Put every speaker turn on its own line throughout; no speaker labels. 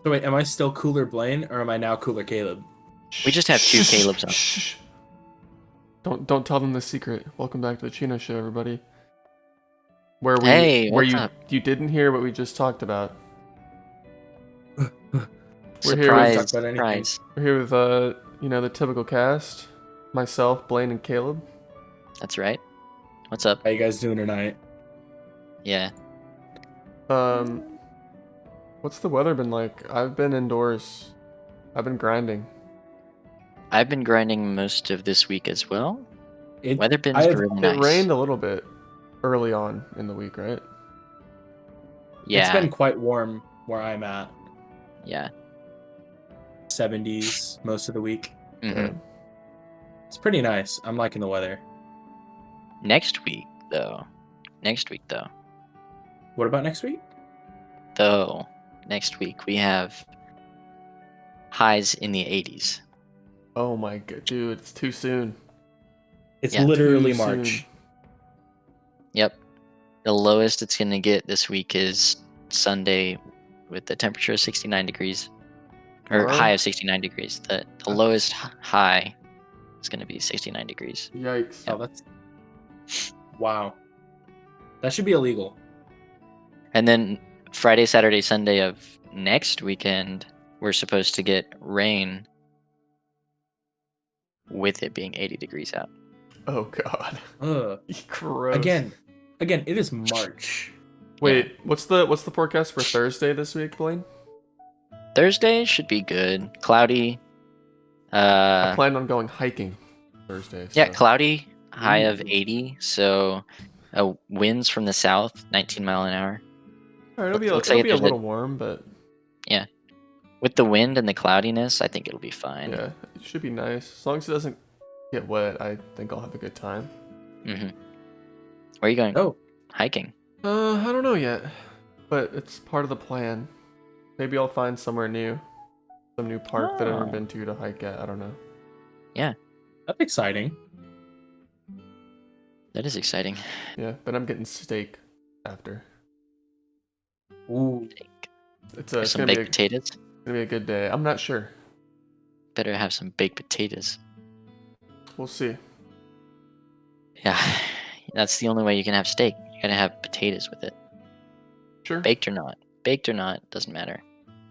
So wait, am I still Cooler Blaine or am I now Cooler Caleb?
We just have two Calebs on.
Shh. Don't tell them the secret. Welcome back to the Chinos show, everybody.
Hey,
Where
what's up?
you didn't hear what we just talked about. We're here
with-
Surprise,
talk about anything.
surprise.
We're here with the typical cast. Myself, Blaine, and Caleb.
That's right. What's up?
How you guys doing tonight?
Yeah.
What's the weather been like? I've been indoors. I've been grinding.
I've been grinding most of this week as well. Weather been
I have-
really nice.
It rained a little bit early on in the week, right?
Yeah.
It's been quite warm where I'm at.
Yeah.
70s most of the week.
hmm
It's pretty nice. I'm liking the weather.
Next week, though.
What about next week?
Next week we have highs in the 80s.
Oh my god, dude, it's too soon.
It's
Yeah.
literally
Too
March.
soon.
Yep. The lowest it's going to get this week is Sunday with the temperature of 69 degrees. Or
Tomorrow?
high of 69 degrees. The lowest high is going to be 69 degrees.
Yikes.
Oh, that's wow. That should be illegal.
And then Friday, Saturday, Sunday of next weekend, we're supposed to get rain with it being 80 degrees out.
Oh god.
Ugh.
Gross.
Again, it is March.
Wait, what's the forecast for Thursday this week, Blaine?
Thursday should be good. Cloudy.
I plan on going hiking Thursday.
Yeah,
so-
cloudy, high of
Ooh.
80. So winds from the south, 19 mile an hour.
All right, it'll
Looks
be
like
a
there's a-
little warm, but
With the wind and the cloudiness, I think it'll be fine.
yeah, it should be nice. As long as it doesn't get wet, I think I'll have a good time.
Where are you going?
Oh,
Hiking.
I don't know yet, but it's part of the plan. Maybe I'll find somewhere new, some new park that I've never
Oh.
been to hike at. I don't know.
that's exciting.
That is exciting.
Yeah, but I'm getting steak after.
Ooh.
It's
Some
gonna
baked potatoes.
be a good day. I'm not sure.
Better have some baked potatoes.
We'll see.
Yeah, that's the only way you can have steak. You gotta have potatoes with it.
Sure.
Baked or not, doesn't matter.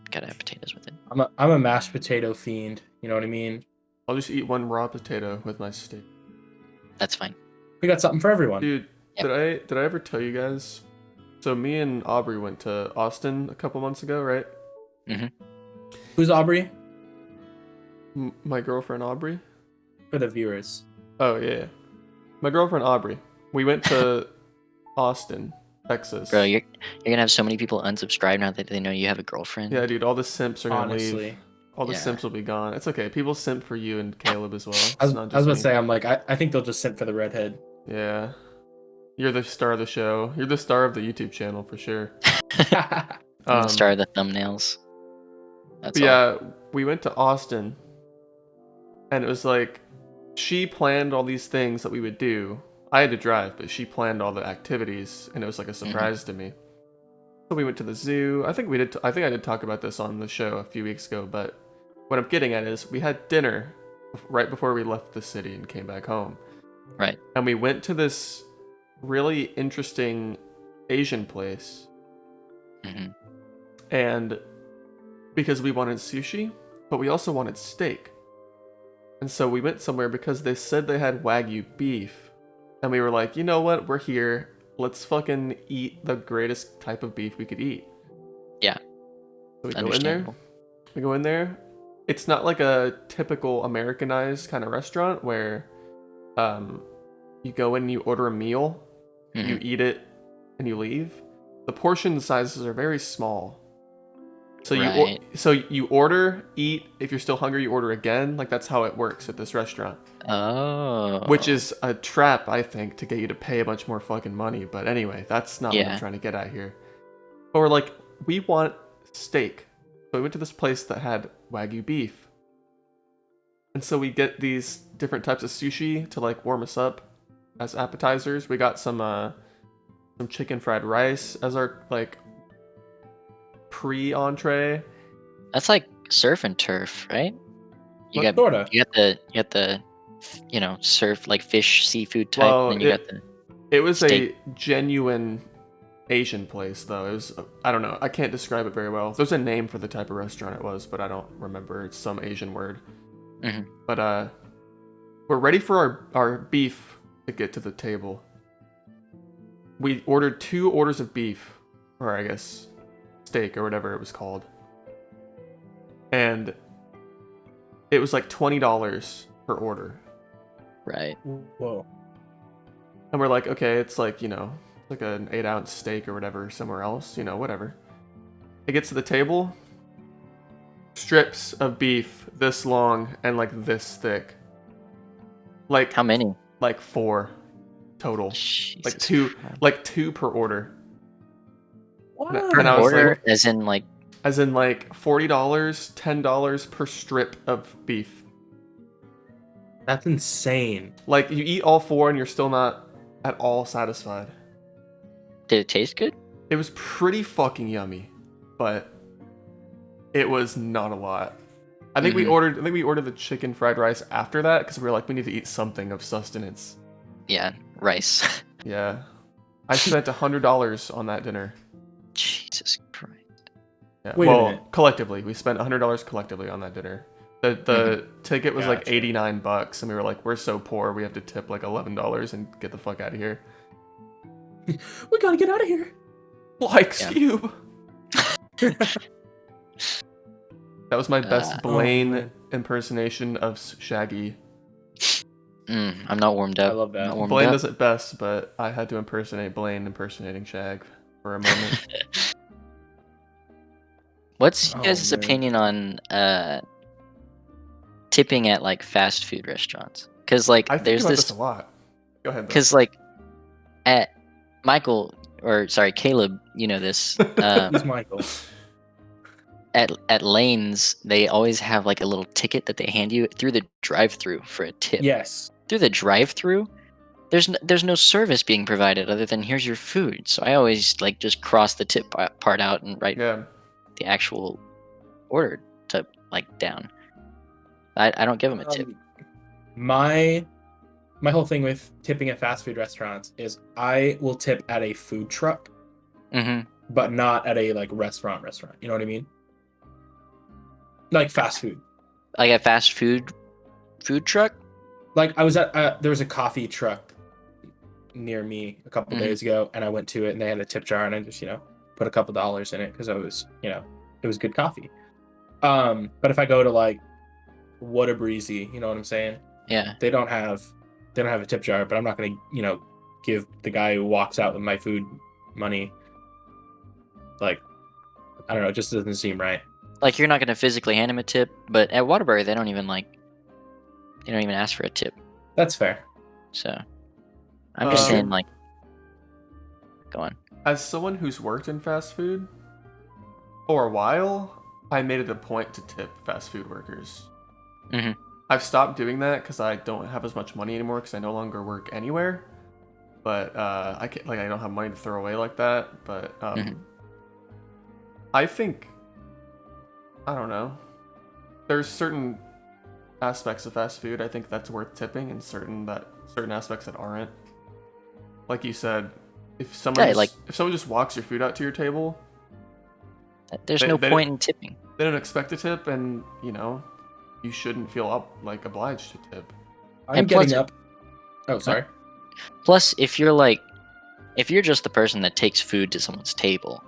Gotta have potatoes with it.
I'm a mashed potato fiend. You know what I mean?
I'll just eat one raw potato with my steak.
That's fine.
We got something for everyone.
Dude,
Yep.
did I ever tell you guys? So me and Aubrey went to Austin a couple months ago, right?
Who's Aubrey?
My girlfriend Aubrey.
For the viewers.
Oh yeah, my girlfriend Aubrey. We went to Austin, Texas.
Bro, you're gonna have so many people unsubscribe now that they know you have a girlfriend.
Yeah, dude, all the simps are gonna leave.
Honestly.
All the
Yeah.
simps will be gone. It's okay. People simp for you and Caleb as well. It's
I was
not
about
just
to
me.
say, I'm like, I think they'll just simp for the redhead.
Yeah, you're the star of the show. You're the star of the YouTube channel for sure.
I'm the star of the thumbnails. That's
But
all.
yeah, we went to Austin, and it was like she planned all these things that we would do. I had to drive, but she planned all the activities, and it was like a surprise to me. So we went to the zoo. I think we did. I think I did talk about this on the show a few weeks ago. But what I'm getting at is we had dinner right before we left the city and came back home.
Right.
And we went to this really interesting Asian place.
hmm
And because we wanted sushi, but we also wanted steak. And so we went somewhere because they said they had Wagyu beef. And we were like, you know what? We're here. Let's fucking eat the greatest type of beef we could eat.
Yeah.
So we go in there.
Understandable.
We go in there. It's not like a typical Americanized kind of restaurant where you go in and you order a meal,
Mhm.
you eat it, and you leave. The portion sizes are very small. So
Right.
you order, eat. If you're still hungry, you order again. Like that's how it works at this restaurant.
Oh.
Which is a trap, I think, to get you to pay a bunch more fucking money. But anyway, that's not what
Yeah.
I'm trying to get at here. But we're like, we want steak. So we went to this place that had Wagyu beef. And so we get these different types of sushi to like warm us up as appetizers. We got some chicken fried rice as our like pre-entree.
That's like surf and turf, right? You
What-
got
Sorta.
you got the surf like fish seafood type,
Well,
and then you got the
it was
steak.
a genuine Asian place, though. It was, I don't know, I can't describe it very well. There's a name for the type of restaurant it was, but I don't remember. It's some Asian word.
Mhm.
But we're ready for our beef to get to the table. We ordered 2 orders of beef, or I guess steak or whatever it was called. And it was like $20 per order.
right.
Whoa.
And we're like, okay, it's like, like an 8-ounce steak or whatever somewhere else, whatever. It gets to the table, strips of beef this long and like this thick. Like
How many?
like 4 total.
Jesus
Like 2
Christ.
like 2 per order.
What?
And I was
Order
like,
as in like
as in like $40, $10 per strip of beef.
That's insane.
Like you eat all 4 and you're still not at all satisfied.
did it taste good?
It was pretty fucking yummy, but it was not a lot. I think we ordered the chicken fried rice after that because we were like, we need to eat something of sustenance.
Yeah, rice.
Yeah. I spent $100 on that dinner.
Jesus Christ.
Yeah.
Wait a
well,
minute.
collectively, we spent $100 collectively on that dinner. The ticket was like
Gotcha.
$89, and we were like, we're so poor, we have to tip like $11 and get the fuck out of here.
We gotta get out of here.
Like
Yeah.
Cube. That was my best Blaine
man.
impersonation of Shaggy.
I'm not warmed up.
I love that.
Not warmed
Blaine
up.
does it best, but I had to impersonate Blaine impersonating Shag for a moment.
What's
Oh,
your guys'
man.
opinion on tipping at like fast food restaurants? Because like
I think
there's
about
this
this a lot. Go ahead. Though.
because like at Caleb, you know this.
Who's Michael?
At Lanes, they always have like a little ticket that they hand you through the drive-through for a tip.
Yes.
Through the drive-through, there's no service being provided other than here's your food. So I always like just cross the tip part out and write
Yeah.
the actual order to like down. I don't give them a tip.
My whole thing with tipping at fast food restaurants is I will tip at a food truck,
Mm-hmm.
but not at a like restaurant. You know what I mean? Like fast food.
Like a fast food truck.
Like I was at there was a coffee truck near me a couple
Mhm.
days ago, and I went to it and they had a tip jar, and I just put a couple dollars in it because it was good coffee. But if I go to like What a Breezy, you know what I'm saying?
Yeah.
They don't have a tip jar, but I'm not gonna give the guy who walks out with my food money. Like I don't know, it just doesn't seem right.
Like you're not gonna physically hand him a tip, but at Waterbury they don't even ask for a tip.
That's fair.
So I'm just
Um,
saying like, go on.
As someone who's worked in fast food for a while, I made it a point to tip fast food workers.
Mhm.
I've stopped doing that because I don't have as much money anymore because I no longer work anywhere. But I can't, I don't have money to throw away like that. But I think, I don't know. There's certain aspects of fast food I think that's worth tipping, and certain aspects that aren't. Like you said, if someone just walks your food out to your table,
There's
They-
no
they-
point in tipping.
they don't expect a tip, and you shouldn't feel obliged to tip.
I'm
And plus-
getting up. Oh, sorry.
Plus, if you're just the person that takes food to someone's table,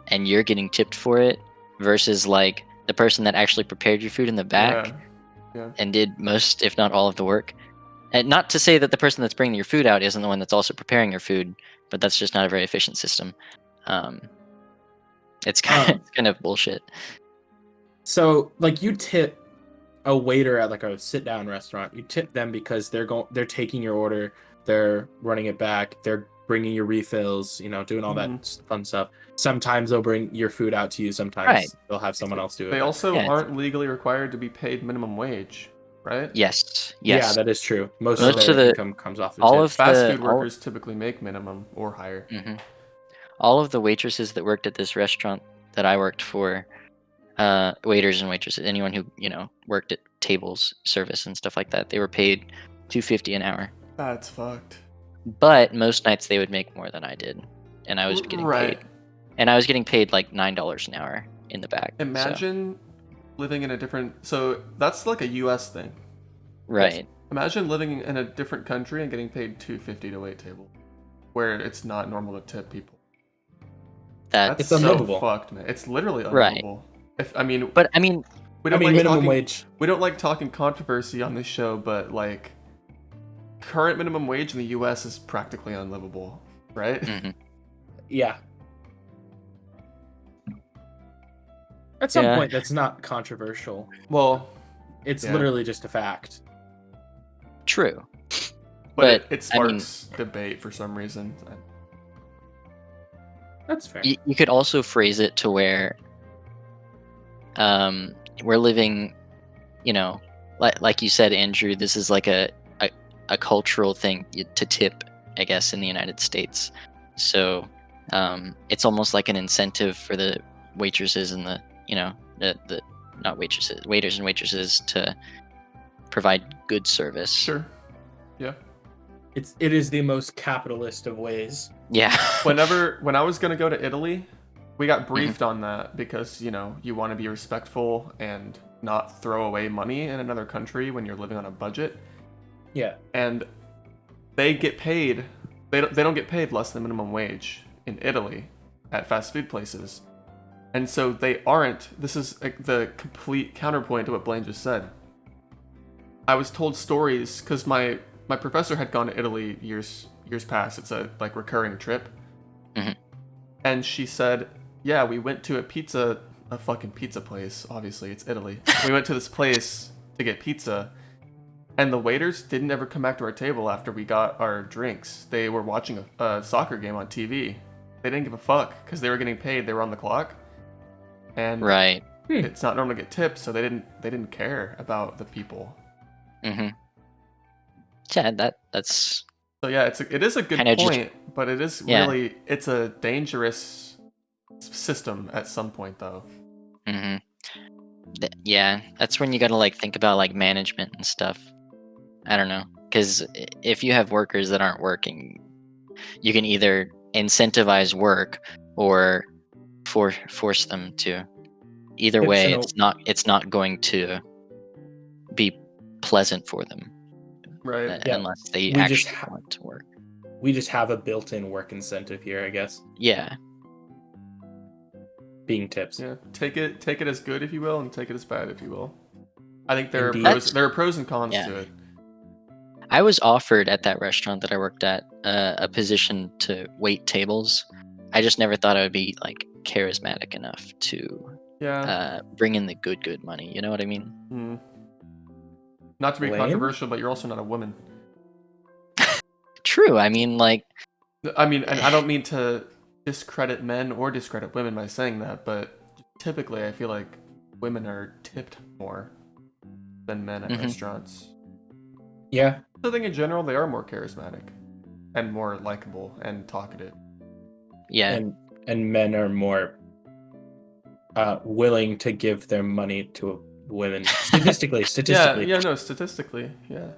and you're getting tipped for it, versus like the person that actually prepared your food in the back
Yeah.
and did most, if not all, of the work. And not to say that the person that's bringing your food out isn't the one that's also preparing your food, but that's just not a very efficient system. It's kind of bullshit.
So, like, you tip a waiter at like a sit-down restaurant. You tip them because they're taking your order, they're running it back, they're bringing your refills, doing all that fun stuff. Sometimes they'll bring your food out to you. Sometimes
Right.
they'll have someone else do it.
They also
Yeah.
aren't legally required to be paid minimum wage, right?
Yes.
Yeah, that is true. Most
Most
of
of
their
the-
income comes off the
all
tip.
of
Fast
the-
food workers typically make minimum or higher.
All of the waitresses that worked at this restaurant that I worked for, waiters and waitresses, anyone who worked at tables, service, and stuff like that. They were paid $2.50 an hour.
That's fucked.
But most nights they would make more than I did, and I was getting
Right.
paid. And I was getting paid like $9 an hour in the back. so-
Imagine living in a different. So that's like a U.S. thing.
right.
Imagine living in a different country and getting paid $2.50 to wait table, where it's not normal to tip people. That's
It's
so
unlivable.
fucked, man. It's literally
Right.
unlivable. If I mean,
But I mean,
we
I
don't
mean,
like
minimum
talking,
wage.
We don't like talking controversy on this show, but like, current minimum wage in the U.S. is practically unlivable, right?
mhm.
Yeah. At some
Yeah.
point, that's not controversial.
Well,
It's
Yeah.
literally just a fact.
True.
but
But,
it
I mean-
sparks debate for some reason.
That's fair.
You could also phrase it to where we're living, like you said, Andrew, this is like a cultural thing to tip, I guess, in the United States. So it's almost like an incentive for the waitresses and the not waitresses, waiters and waitresses to provide good service.
Sure. Yeah.
It is the most capitalist of ways.
Yeah.
When I was gonna go to Italy, we got briefed on that because you want to be respectful and not throw away money in another country when you're living on a budget.
Yeah.
And they get paid. They don't get paid less than minimum wage in Italy at fast food places, and so they aren't. This is the complete counterpoint to what Blaine just said. I was told stories because my professor had gone to Italy years past. It's a like recurring trip,
Mhm.
and she said, "Yeah, we went to a fucking pizza place. Obviously, it's Italy. We went to this place to get pizza." And the waiters didn't ever come back to our table after we got our drinks. They were watching a soccer game on TV. They didn't give a fuck because they were getting paid. They were on the clock, and
Right.
it's not normal to get tips, so they didn't care about the people.
Mm-hmm. Yeah, that's
So yeah, it is a good
Kinda just-
point, but it is
Yeah.
really it's a dangerous system at some point though.
mm-hmm. Yeah, that's when you gotta like think about like management and stuff. I don't know, because if you have workers that aren't working, you can either incentivize work or force them to. Either
Tips
way,
and
it's not going to be pleasant for them
Right.
Yeah,
unless they
we just
actually want to work.
We just have a built-in work incentive here, I guess.
Yeah,
Being tips.
Yeah. Take it as good if you will, and take it as bad if you will. I think there
Indeed.
are pros and cons
Yeah.
to it.
I was offered at that restaurant that I worked at a position to wait tables. I just never thought I would be like charismatic enough to
Yeah.
bring in the good money. You know what I mean?
Hmm. Not to be
Lame?
controversial, but you're also not a woman.
True. I mean, like,
I mean, and I don't mean to discredit men or discredit women by saying that, but typically I feel like women are tipped more than men at
Mhm.
restaurants.
Yeah.
I think in general they are more charismatic and more likable and talkative.
yeah,
And men are more willing to give their money to women. Statistically.
Yeah, no, statistically, yeah.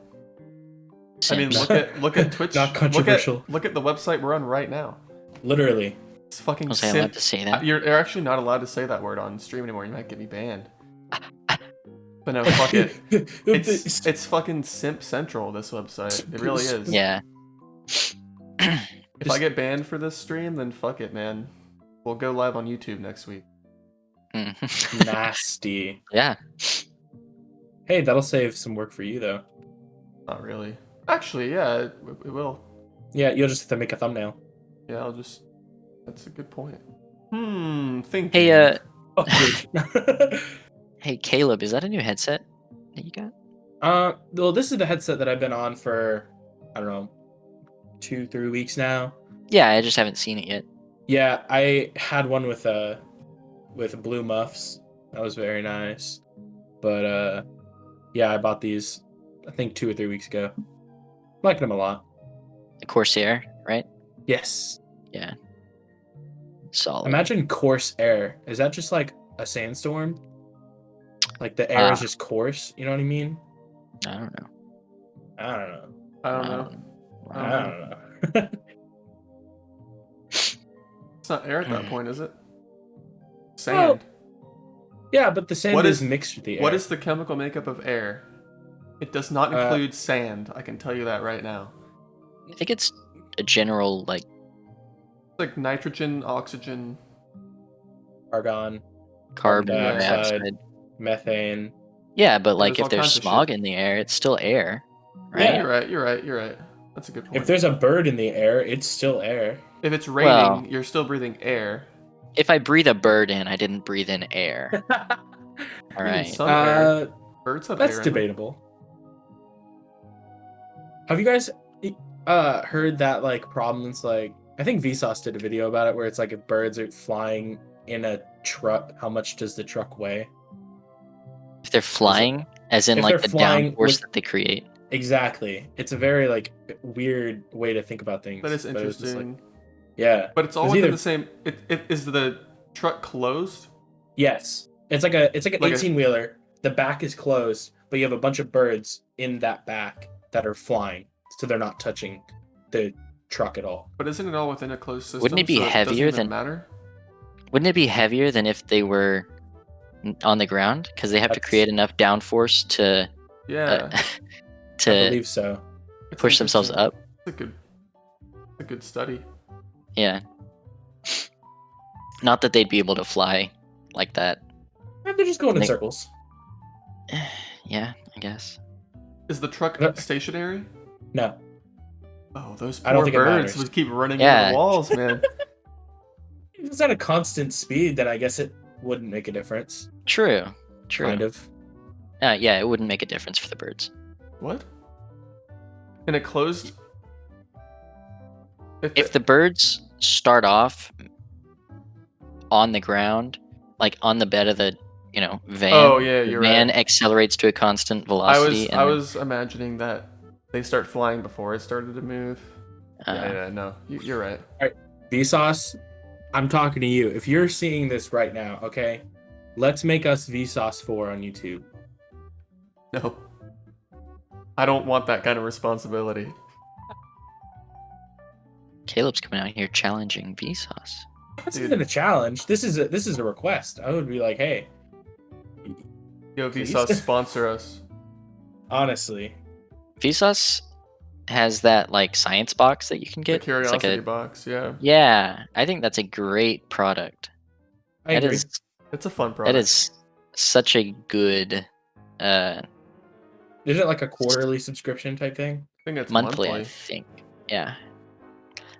I mean,
Simps.
look at Twitch.
Not controversial.
Look at the website we're on right now.
Literally.
It's fucking
Was I allowed to say that?
You're actually not allowed to say that word on stream anymore. You might get me banned. But no, fuck it. It's fucking simp central. This website, it really is.
Yeah.
If I get banned for this stream, then fuck it, man. We'll go live on YouTube next week.
Mhm.
nasty.
Yeah.
Hey, that'll save some work for you though.
Not really. Actually, yeah, it will.
Yeah, you'll just have to make a thumbnail.
Yeah, I'll just. That's a good point. Thinking.
Hey,
Oh, good.
hey, Caleb, is that a new headset that you got?
Well, this is the headset that I've been on for, I don't know, 2-3 weeks now.
Yeah, I just haven't seen it yet.
Yeah, I had one with blue muffs. That was very nice. But yeah, I bought these I think 2 or 3 weeks ago. Liking them a lot.
The Corsair, right?
Yes.
Yeah. Solid.
Imagine Corsair. Is that just like a sandstorm. Like the air is just coarse. You know what I mean?
I don't know.
I don't know.
I don't know.
I
I
don't know.
It's not air at that point, is it?
Well,
Sand.
yeah, but the sand
What
is
is-
mixed with the air.
What is the chemical makeup of air? It does not include sand. I can tell you that right now.
I think it's a general like
It's like nitrogen, oxygen.
argon,
carbon
dioxide,
dioxide.
methane?
Yeah, but like
there's
if
all
there's
kinds of
smog
shit.
in the air, it's still air, right?
Yeah.
You're right. That's a good point.
If there's a bird in the air, it's still air.
If it's raining,
Well-
you're still breathing air.
If I breathe a bird in, I didn't breathe in air. All
Even
right.
some air. Birds have
That's
air in them.
debatable. Have you guys heard that like problems like I think Vsauce did a video about it where it's like if birds are flying in a truck, how much does the truck weigh?
If they're flying, as in
if
like
they're
the
flying
downforce
with-
that they create.
Exactly. It's a very like weird way to think about things.
That is
but it's just, like,
interesting.
yeah.
But it's all
It's
within
either-
the same. Is the truck closed?
Yes. It's like an
Like a-
18-wheeler. The back is closed, but you have a bunch of birds in that back that are flying, so they're not touching the truck at all.
But isn't it all within a closed system?
Wouldn't it be
so
heavier
doesn't even
than-
matter?
Wouldn't it be heavier than if they were on the ground? Because they have to
That's-
create enough downforce to
Yeah.
I
to
believe so.
It's
push themselves
interesting.
up.
It's a good study.
Yeah. Not that they'd be able to fly like that.
They're just going in
They-
circles.
Yeah, I guess.
Is the truck
Uh,
stationary?
No.
Oh, those
I don't
poor
think it
birds
matters.
would keep running into
Yeah.
the walls, man.
If it's at a constant speed, then I guess it wouldn't make a difference.
True. True.
Kind of.
Yeah, it wouldn't make a difference for the birds.
What? In a closed.
If the birds start off on the ground, like on the bed of the, van,
Oh, yeah,
the
you're
van
right.
accelerates to a constant velocity.
I was imagining that they start flying before it started to move. Yeah, no, you're right.
Vsauce, I'm talking to you. If you're seeing this right now, okay, let's make us Vsauce 4 on YouTube.
No, I don't want that kind of responsibility.
Caleb's coming out here challenging Vsauce.
This
Dude.
isn't a challenge. This is a request. I would be like, hey,
Yo,
Please?
Vsauce, sponsor us.
honestly,
Vsauce has that like science box that you can
The
get. It's like
curiosity
a,
box, yeah.
yeah, I think that's a great product.
I
That
agree.
is
It's a fun product.
that is such a good
Is it like a quarterly subscription type thing?
I think it's
monthly, I think. Yeah.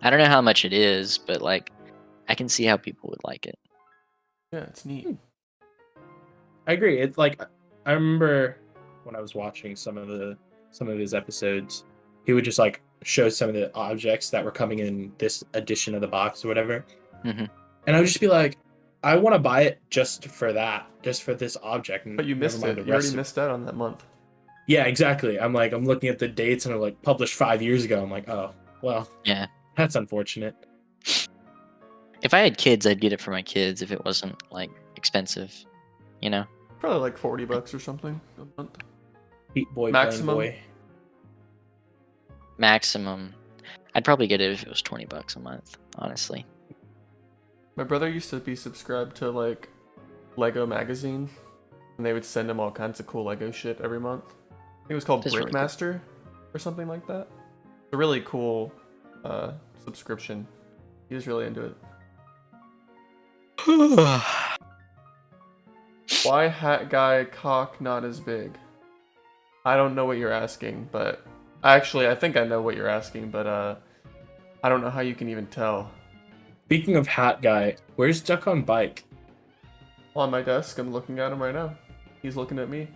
I don't know how much it is, but like I can see how people would like it.
Yeah, it's neat.
I agree. It's like I remember when I was watching some of his episodes, he would just like show some of the objects that were coming in this edition of the box or whatever,
Mhm.
and I would just be like, I want to buy it just for that, just for this object. And
But you
never
missed
mind
it.
the
You already
rest of-
missed out on that month.
Yeah, exactly. I'm looking at the dates and I'm like published 5 years ago. I'm like, oh well,
Yeah.
that's unfortunate.
If I had kids, I'd get it for my kids if it wasn't like expensive, you know?
Probably like $40 or something a month.
Heat boy,
Maximum?
plain boy.
Maximum. I'd probably get it if it was $20 a month, honestly.
My brother used to be subscribed to like Lego magazine, and they would send him all kinds of cool Lego shit every month. I think it was called
That's really cool.
Brickmaster or something like that. It's a really cool subscription. He was really into it. Why hat guy cock not as big? I don't know what you're asking, but actually I think I know what you're asking, but I don't know how you can even tell.
Speaking of hat guy, where's Duck on Bike?
On my desk, I'm looking at him right now. He's looking at me.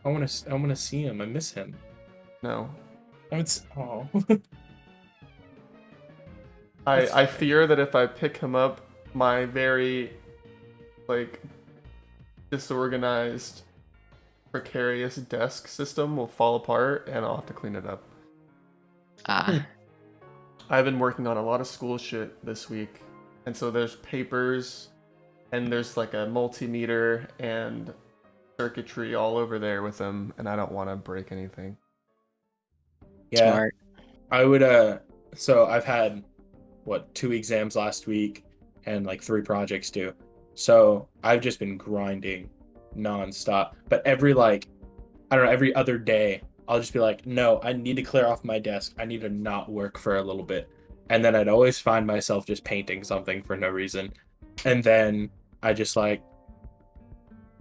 I want to see him. I miss him.
No.
Oh.
I fear that if I pick him up, my very like disorganized, precarious desk system will fall apart and I'll have to clean it up. I've been working on a lot of school shit this week, and so there's papers and there's like a multimeter and circuitry all over there with them, and I don't want to break anything.
Yeah,
Smart.
I would. So I've had 2 exams last week and like 3 projects due. So I've just been grinding nonstop. But every every other day, I'll just be like, no, I need to clear off my desk. I need to not work for a little bit. And then I'd always find myself just painting something for no reason. And then I'm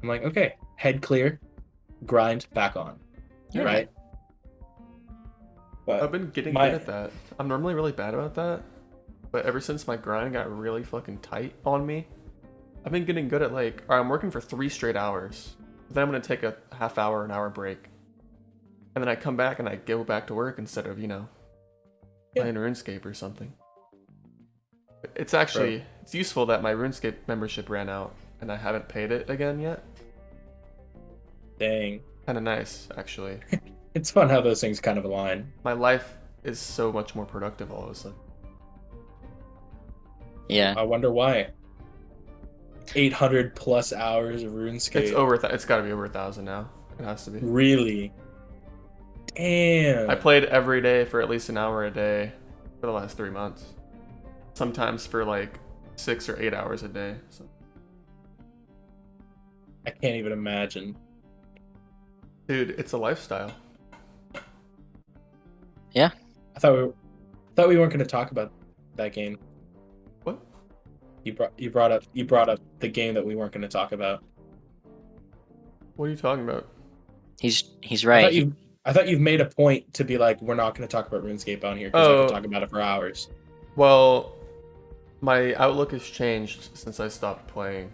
like, okay, head clear, grind back on.
Yeah.
Right? But
I've been getting good at that. I'm normally really bad about that, but ever since my grind got really fucking tight on me, I've been getting good at like, all right, I'm working for 3 straight hours. Then I'm gonna take a half hour, an hour break, and then I come back and I go back to work instead of playing RuneScape or something. It's actually it's useful that my RuneScape membership ran out and I haven't paid it again yet.
Dang.
Kind of nice, actually.
It's fun how those things kind of align.
My life is so much more productive all of a sudden.
Yeah.
I wonder why. 800 plus hours of RuneScape.
It's over. It's got to be over 1,000 now. It has to be.
Really? Damn.
I played every day for at least an hour a day for the last 3 months. Sometimes for like 6 or 8 hours a day. So.
I can't even imagine.
Dude, it's a lifestyle.
Yeah.
I thought we weren't going to talk about that game.
What?
You brought up the game that we weren't going to talk about.
What are you talking about?
He's right.
I thought you've made a point to be like, we're not going to talk about RuneScape on here because I could talk about it for hours.
Well, my outlook has changed since I stopped playing.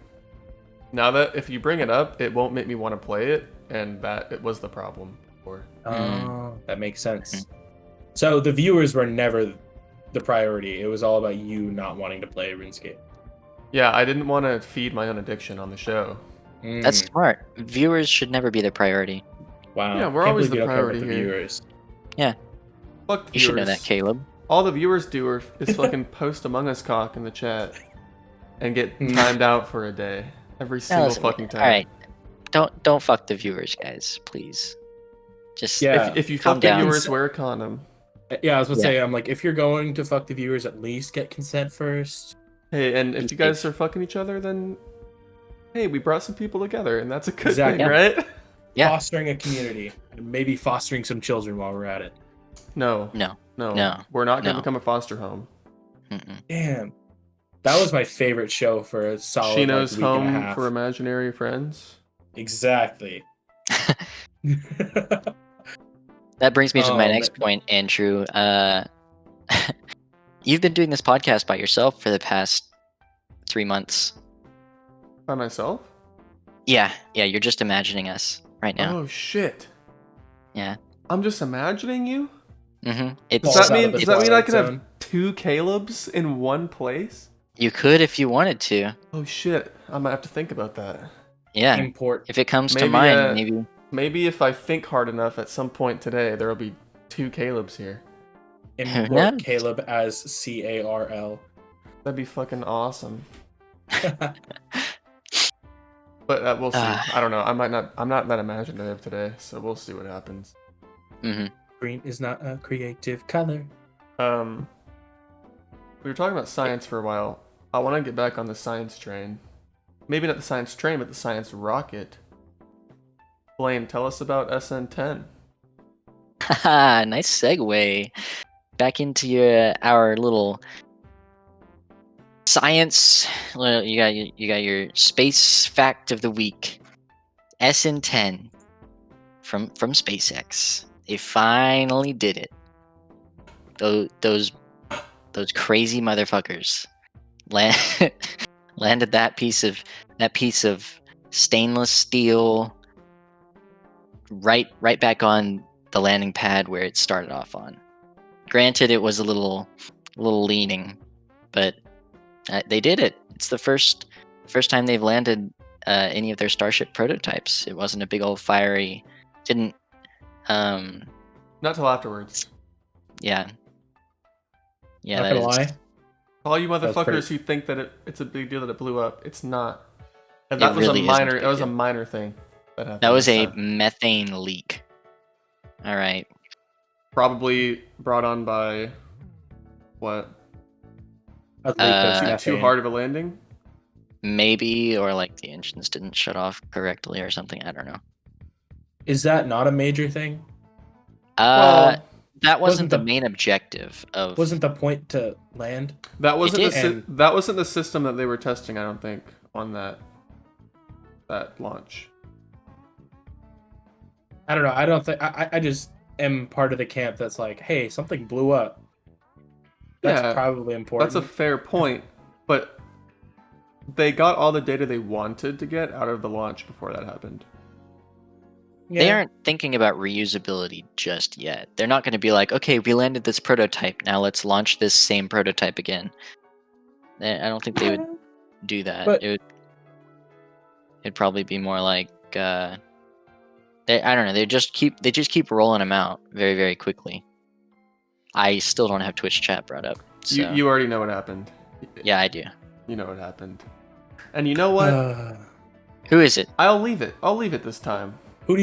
Now that if you bring it up, it won't make me want to play it, and that it was the problem before.
Oh, that makes sense. So the viewers were never the priority. It was all about you not wanting to play RuneScape.
Yeah, I didn't want to feed my own addiction on the show.
That's smart. Viewers should never be the priority.
Wow.
Yeah, we're
Can't
always
believe
the
you don't care
priority
about the
here.
viewers.
Yeah.
Fuck the
You should know
viewers.
that, Caleb.
All the viewers do is fucking post Among Us cock in the chat and get timed out for a day every single fucking time.
All right, don't fuck the viewers, guys, please. Just
Yeah.
If you
Calm
fuck the
down.
viewers, wear a condom.
Yeah, I was going to say, I'm like, if you're going to fuck the viewers, at least get consent first.
Hey, and if you guys are fucking each other, then hey, we brought some people together, and that's a good
Exactly.
thing, right?
Yeah.
Fostering a community. And maybe fostering some children while we're at it.
No.
No.
We're not gonna
No.
become a foster home.
Mm-mm.
Damn. That was my favorite show for a solid
Chinos
week and a
home
half.
for imaginary friends.
Exactly.
That brings me to my
Oh,
next point, Andrew. You've been doing this podcast by yourself for the past 3 months.
By myself?
Yeah, you're just imagining us right now.
Oh shit.
Yeah.
I'm just imagining you?
Mm-hmm.
Does
Does
that
that mean I could have
zone?
2 Calebs in one place?
You could if you wanted to.
Oh shit. I might have to think about that.
Yeah.
Import.
If it comes to
Maybe,
mind, maybe.
Maybe if I think hard enough at some point today, there'll be 2 Calebs here.
Import
Yeah.
Caleb as CARL.
That'd be fucking awesome. But we'll see. I don't know. I'm not that imaginative today, so we'll see what happens.
Mm-hmm.
Green is not a creative color.
We were talking about science for a while. I want to get back on the science train. Maybe not the science train, but the science rocket. Blaine, tell us about SN10.
Haha, nice segue. Back into our little science. Well, you got your space fact of the week. SN10 from SpaceX. They finally did it. Those crazy motherfuckers landed that piece of stainless steel right back on the landing pad where it started off on. Granted, it was a little leaning, but they did it. It's the first time they've landed any of their Starship prototypes. It wasn't a big old fiery. Didn't.
Not till afterwards.
Yeah. Yeah.
Not gonna lie.
All you
was
motherfuckers
pretty-
who think that it's a big deal that it blew up, it's not. And that was
really
a
isn't a
minor.
big
That was a
deal.
minor thing that happened.
That was
this
a
time.
methane leak. All right.
Probably brought on by what?
A leak of
Uh,
Too
methane.
hard of a landing.
Maybe, or like the engines didn't shut off correctly or something. I don't know.
Is that not a major thing?
Well,
That wasn't the
the-
main objective of.
Wasn't the point to land?
that wasn't
did.
that wasn't the system that they were testing. I don't think on that launch.
I don't know. I don't think I just am part of the camp that's like, hey, something blew up. That's
Yeah,
probably important.
That's a fair point, but they got all the data they wanted to get out of the launch before that happened.
They aren't thinking about reusability just yet. They're not going to be like, okay, we landed this prototype. Now let's launch this same prototype again. I don't think they would do that.
But-
It'd probably be more like, I don't know. They just keep rolling them out very, very quickly. I still don't have Twitch chat brought up. So.
You already know what happened.
Yeah, I do.
You know what happened. And you know what?
Who is it?
I'll leave it. I'll leave it this time.
Who do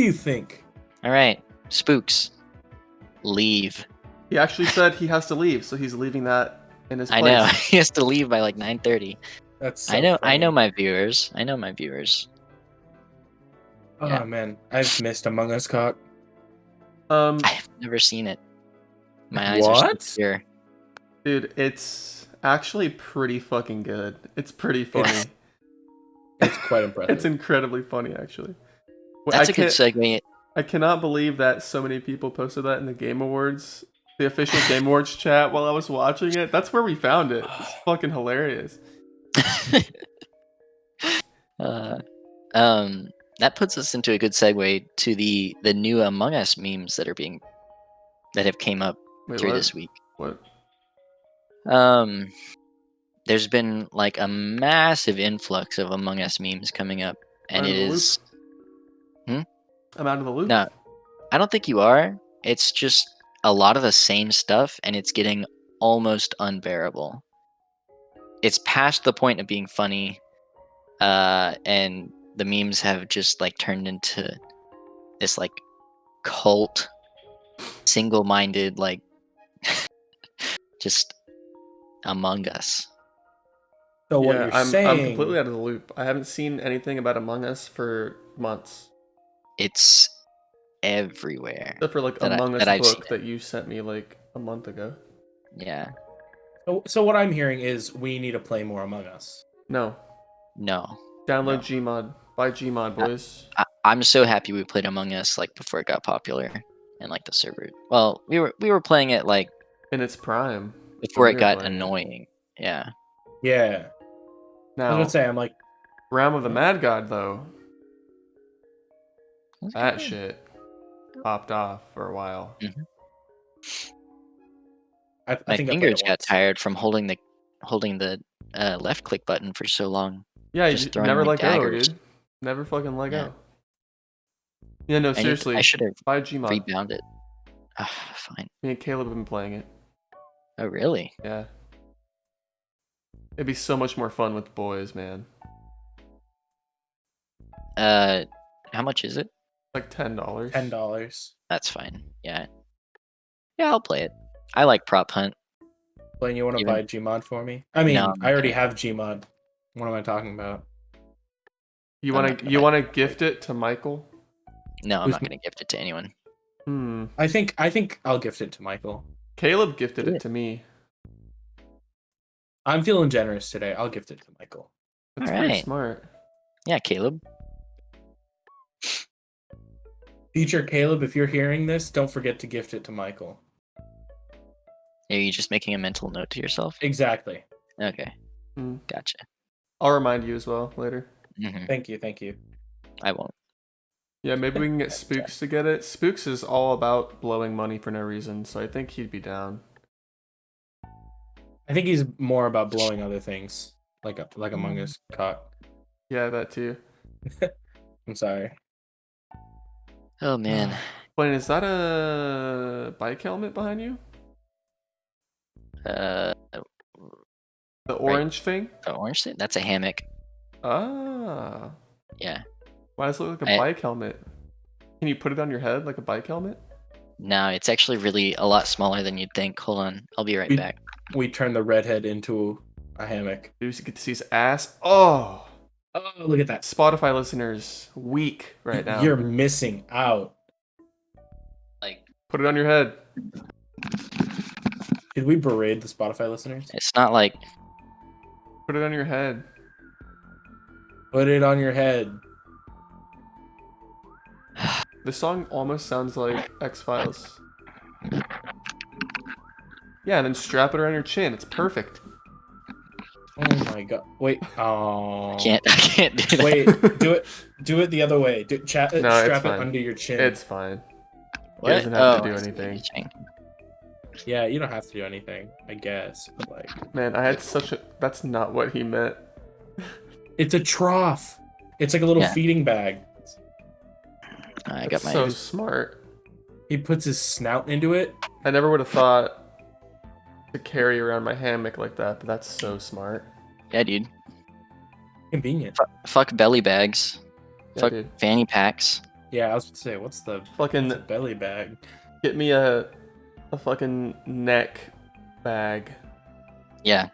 you think?
All right, Spooks, leave.
He actually said he has to leave, so he's leaving that in his place.
I know he has to leave by like 9:30.
That's so
I know
funny.
my viewers.
Oh
Yeah.
man, I've missed Among Us, cock.
I've never seen it. My eyes are
What?
still here.
Dude, it's actually pretty fucking good. It's pretty funny.
It's quite impressive.
It's incredibly funny, actually.
That's a good segue.
I cannot believe that so many people posted that in the Game Awards, the official Game Awards chat while I was watching it. That's where we found it. It's fucking hilarious.
That puts us into a good segue to the new Among Us memes that have came up
Wait,
through
what?
this week.
What?
There's been like a massive influx of Among Us memes coming up, and
Out
it
of the
is.
I'm out of the loop.
No, I don't think you are. It's just a lot of the same stuff, and it's getting almost unbearable. It's past the point of being funny, and the memes have just like turned into this like cult, single-minded like just Among Us.
So what
Yeah,
you're
I'm
saying?
completely out of the loop. I haven't seen anything about Among Us for months.
It's everywhere.
Except for like
that
Among Us
I've seen
book
it.
that you sent me like a month ago.
Yeah.
So what I'm hearing is we need to play more Among Us.
No.
No.
Download
No.
Gmod. Buy Gmod, boys.
I'm so happy we played Among Us like before it got popular and like the server. Well, we were playing it like
In its prime.
before
when
it
we were
got
playing it.
annoying. Yeah.
Yeah. I was
Now,
gonna say I'm like,
Realm of the Mad God, though,
That's
that
good.
shit popped off for a while.
I
My
think
fingers
I
got tired from holding the left click button for so long.
Yeah,
Just
you
throwing
never
my
let go,
daggers.
dude. Never fucking let
Yeah.
go. Yeah, no, seriously.
I should have
Buy Gmod.
rebound it. Fine.
Me and Caleb have been playing it.
Oh really?
Yeah. It'd be so much more fun with the boys, man.
How much is it?
Like $10.
$10.
That's fine. Yeah. Yeah, I'll play it. I like Prop Hunt.
Blaine, you want to
Even-
buy Gmod for me? I mean,
No,
I already
okay.
have Gmod. What am I talking about?
You
I'm
wanna
not gonna buy it.
gift it to Michael?
No, I'm
Who's
not gonna gift it to anyone.
I think I'll gift it to Michael.
Caleb gifted
Do
it
it.
to me.
I'm feeling generous today. I'll gift it to Michael.
That's
All
pretty
right.
smart.
Yeah, Caleb.
Future Caleb, if you're hearing this, don't forget to gift it to Michael.
Are you just making a mental note to yourself?
Exactly.
Okay.
Mm.
Gotcha.
I'll remind you as well later.
Hmm.
Thank you.
I won't.
Yeah, maybe we can get Spooks to get it. Spooks is all about blowing money for no reason, so I think he'd be down.
I think he's more about blowing other things, like Among Us caught.
Yeah, that too.
I'm sorry.
Oh man.
Blaine, is that a bike helmet behind you?
Uh,
The orange thing?
the orange thing? That's a hammock.
Ah.
Yeah.
Why does it look like a bike helmet? Can you put it on your head like a bike helmet?
No, it's actually really a lot smaller than you'd think. Hold on, I'll be right back.
We turned the redhead into a hammock.
Dude, you get to see his ass. Oh.
Oh, look at that.
Spotify listeners, weak right now.
You're missing out.
Like,
put it on your head.
Did we berate the Spotify listeners?
it's not like.
Put it on your head.
Put it on your head.
This song almost sounds like X-Files. Yeah, and then strap it around your chin. It's perfect.
Oh my god. Wait. Oh.
I can't do that.
Wait. Do it the other way. Strap it under your chin.
It's fine.
What?
He doesn't have to do
I see what
anything.
you're saying.
Yeah, you don't have to do anything, I guess. But like,
man, I had such a. That's not what he meant.
It's a trough. It's like a little feeding bag.
I got my.
So smart.
He puts his snout into it.
I never would have thought to carry around my hammock like that, but that's so smart.
Yeah, dude.
Convenient.
Fuck belly bags.
Yeah,
Fuck
dude.
fanny packs.
Yeah, I was gonna say, what's the
Fucking
belly bag?
get me a fucking neck bag.
Yeah.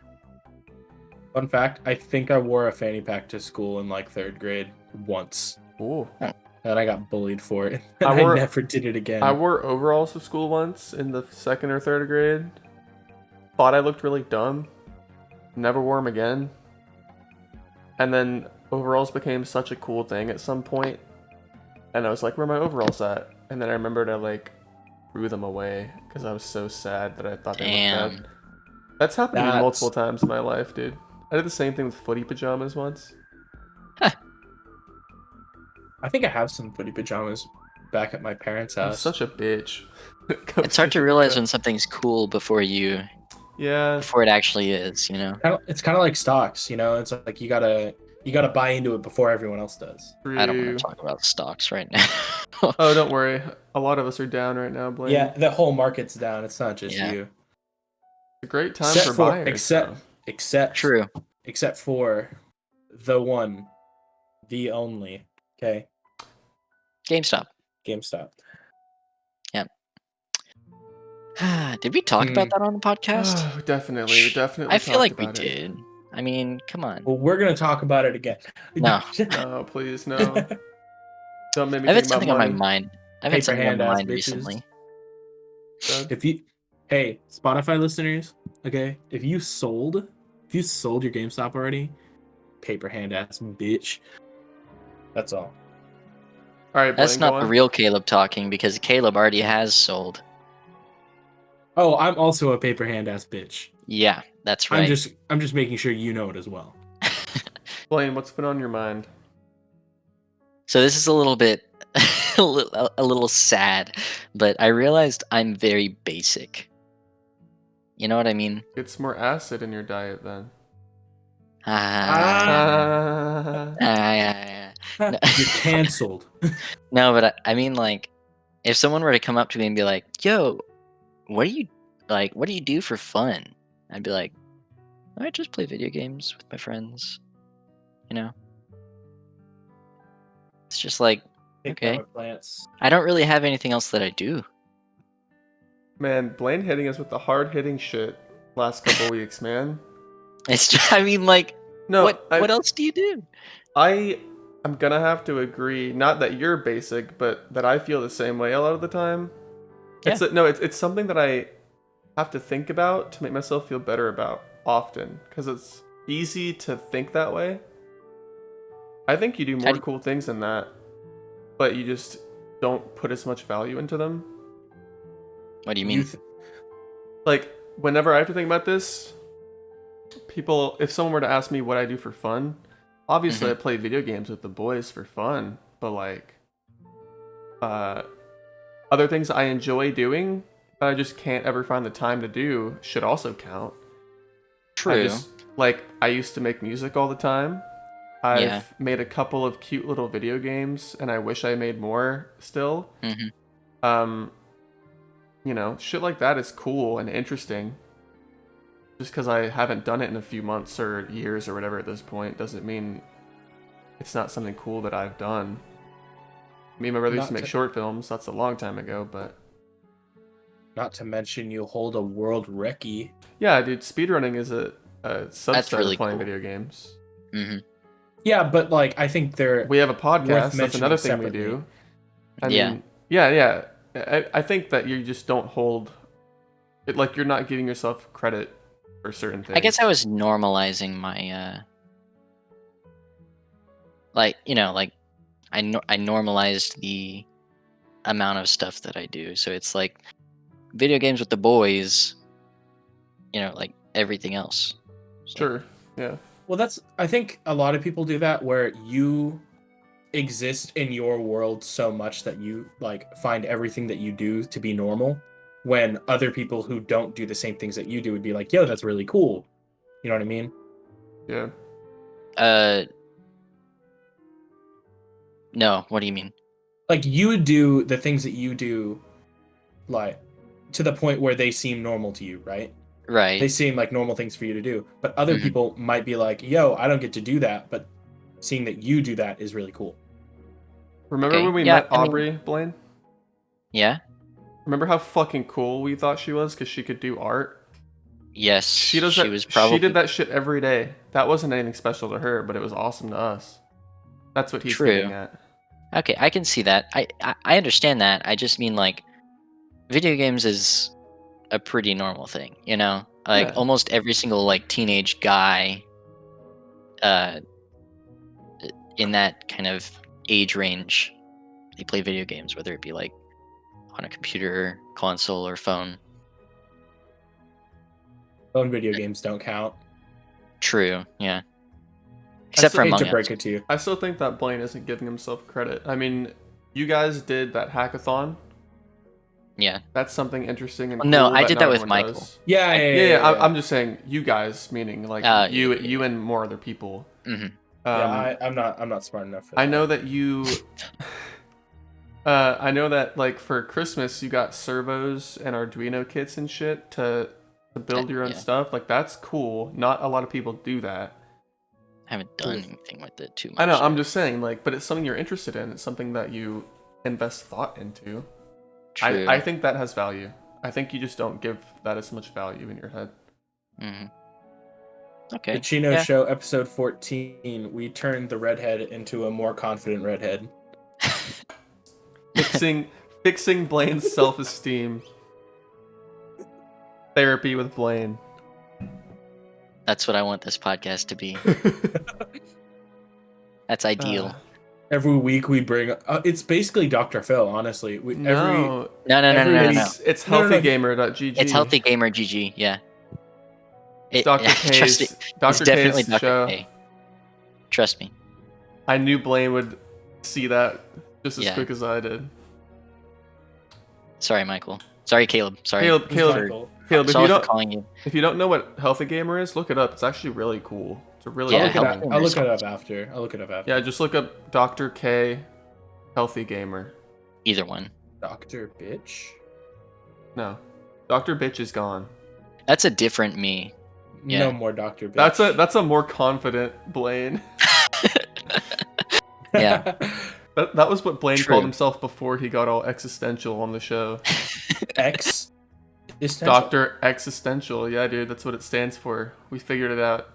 Fun fact: I think I wore a fanny pack to school in like 3rd grade once,
Ooh.
and I got bullied for it. And
I wore-
I never did it again.
I wore overalls to school once in the 2nd or 3rd grade. Thought I looked really dumb. Never wore them again. And then overalls became such a cool thing at some point. And I was like, where are my overalls at? And then I remembered I like threw them away because I was so sad that I thought they looked bad. That's happened to me multiple times in my life, dude. I did the same thing with footy pajamas once.
I think I have some footy pajamas back at my parents'
I'm
house.
such a bitch.
It's hard to realize when something's cool before it actually is, you know.
It's kind of like stocks, you know. It's like you gotta buy into it before everyone else does.
I don't want to talk about stocks right now.
Oh, don't worry. A lot of us are down right now, Blaine.
Yeah, the whole market's down. It's not just you.
It's a great time for buyers.
Except for the one, the only. Okay.
GameStop.
Yeah.
Did we talk about that on the podcast?
Oh, definitely.
I feel like we did. I mean, come on.
Well, we're gonna talk about it again.
No.
No, please, no. Don't make me
I've had
think
something
about
on my
money.
mind. I've had something on my mind recently.
Hey, Spotify listeners, okay, if you sold your GameStop already, paper hand ass bitch. That's all.
All right, Blaine,
that's not the real Caleb talking because Caleb already has sold.
Oh, I'm also a paper hand ass bitch.
Yeah, that's right.
I'm just making sure you know it as well.
Blaine, what's been on your mind?
So this is a little bit a little sad, but I realized I'm very basic. You know what I mean?
Get some more acid in your diet then.
You're canceled.
No, but I mean, like, if someone were to come up to me and be like, "Yo, what do you do for fun?" I'd be like, "I just play video games with my friends." You know, it's just like, okay, I don't really have anything else that I do.
Man, Blaine hitting us with the hard-hitting shit last couple weeks, man.
It's just, I mean, like,
no,
what else do you do?
I'm gonna have to agree, not that you're basic, but that I feel the same way a lot of the time.
Yeah.
It's something that I have to think about to make myself feel better about often, because it's easy to think that way. I think you do more cool things than that, but you just don't put as much value into them.
What do you mean?
Like, whenever I have to think about this, if someone were to ask me what I do for fun, obviously I play video games with the boys for fun, but like, other things I enjoy doing that I just can't ever find the time to do should also count.
True.
I used to make music all the time. I've made a couple of cute little video games, and I wish I made more still. You know, shit like that is cool and interesting. Just because I haven't done it in a few months or years or whatever at this point doesn't mean it's not something cool that I've done. Me and my brother used to make short films. That's a long time ago, but
Not to mention you hold a world recce.
yeah, dude, speedrunning is a subset
really
of playing
cool.
video games.
Mm-hmm.
Yeah, but like I think they're
We have a podcast. That's
mentioning
another thing
separately.
we do. I
Yeah.
mean, yeah. I think that you just don't hold it, like you're not giving yourself credit for certain things.
I guess I was normalizing my like I normalized the amount of stuff that I do. So it's like video games with the boys, like everything else. So,
Sure. Yeah.
Well, I think a lot of people do that where you exist in your world so much that you like find everything that you do to be normal, when other people who don't do the same things that you do would be like, yo, that's really cool. You know what I mean?
Yeah.
No, what do you mean?
Like you would do the things that you do like to the point where they seem normal to you, right?
Right.
They seem like normal things for you to do. But other
Mhm.
people might be like, yo, I don't get to do that, but seeing that you do that is really cool.
Remember
Okay,
when we
yeah,
met
I mean-
Aubrey, Blaine?
Yeah.
Remember how fucking cool we thought she was because she could do art?
Yes.
She does that.
was probably
She did that shit every day. That wasn't anything special to her, but it was awesome to us. That's what he's
True.
getting at.
Okay, I can see that. I understand that. I just mean like video games is a pretty normal thing, Like
Yeah.
almost every single like teenage guy in that kind of age range, they play video games, whether it be like on a computer, console, or phone.
Phone video games don't count.
True, yeah. Except for
Hate
Among
to
Us.
break it to you.
I still think that Blaine isn't giving himself credit. I mean, you guys did that hackathon.
Yeah.
That's something interesting and
Well, no,
cool
I
that
did
not
that with
everyone
Michael.
does.
Yeah.
I'm just saying you guys, meaning like you
yeah.
and more other people.
Hmm.
I'm not smart enough for that.
I know that you. I know that like for Christmas you got servos and Arduino kits and shit to build your own
Yeah.
stuff. Like that's cool. Not a lot of people do that.
I haven't done anything with it too much.
I know. I'm just saying, like, but it's something you're interested in. It's something that you invest thought into.
True.
I think that has value. I think you just don't give that as much value in your head.
Hmm. Okay.
The Chino
yeah.
Show, episode 14, we turned the redhead into a more confident redhead.
Fixing Blaine's self-esteem. Therapy with Blaine.
That's what I want this podcast to be. That's ideal.
Every week we bring it's basically Dr. Phil, honestly.
No.
It's healthygamer.gg.
It's healthygamer.gg. Yeah.
It's Dr.
Trust
K's.
it,
Dr.
it's definitely
K's
Dr.
show.
K. Trust me.
I knew Blaine would see that just as
Yeah.
quick as I did.
Sorry, Michael. Sorry, Caleb. Sorry.
Caleb,
Michael.
if
Sorry
you
for
don't
calling you.
if you don't know what Healthy Gamer is, look it up. It's actually really cool. It's a really
Yeah,
cool
I'll
thing.
look it up after.
Yeah, just look up Dr. K Healthy Gamer.
Either one.
Dr. Bitch?
No. Dr. Bitch is gone.
That's a different me. Yeah.
No more Dr. Bitch.
That's a more confident Blaine.
Yeah.
That was what Blaine
True.
called himself before he got all existential on the show.
X.
Dr. Existential. Yeah, dude, that's what it stands for. We figured it out.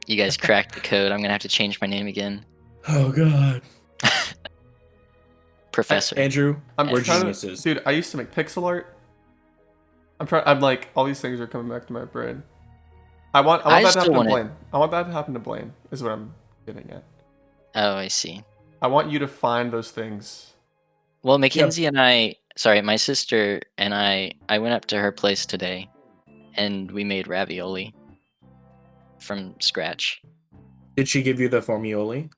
You guys cracked the code. I'm gonna have to change my name again.
Oh god.
Professor.
Andrew, we're
trying
geniuses.
Dude, I used to make pixel art. I'm like, all these things are coming back to my brain. I want that to happen to Blaine. I want that to happen to Blaine, is what I'm getting at.
Oh, I see.
I want you to find those things.
Well, Mackenzie and my sister and I went up to her place today and we made ravioli from scratch.
Did she give you the formioli?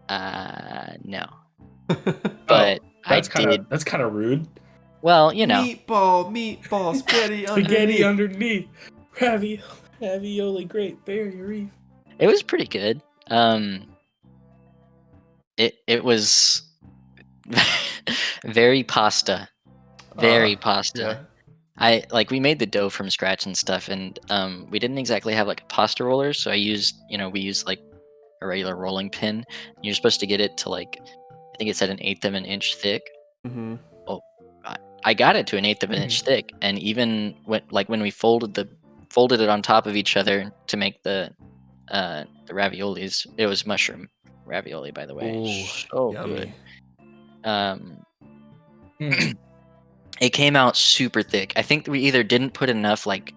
No. But
That's
I did.
That's kind of rude.
Well,
Meatball, spaghetti
Spaghetti underneath. Ravioli, great. Berry reef.
it was pretty good. It was very pasta. Very pasta.
Yeah.
We made the dough from scratch and stuff, and we didn't exactly have like a pasta roller, so we used like a regular rolling pin. You're supposed to get it to like, I think it said 1/8 of an inch thick.
Mm-hmm.
Well, I got it to 1/8 of an inch thick, and even when we folded it on top of each other to make the raviolis, it was mushroom ravioli, by the way.
Ooh,
So
yummy.
good. It came out super thick. I think we either didn't put enough like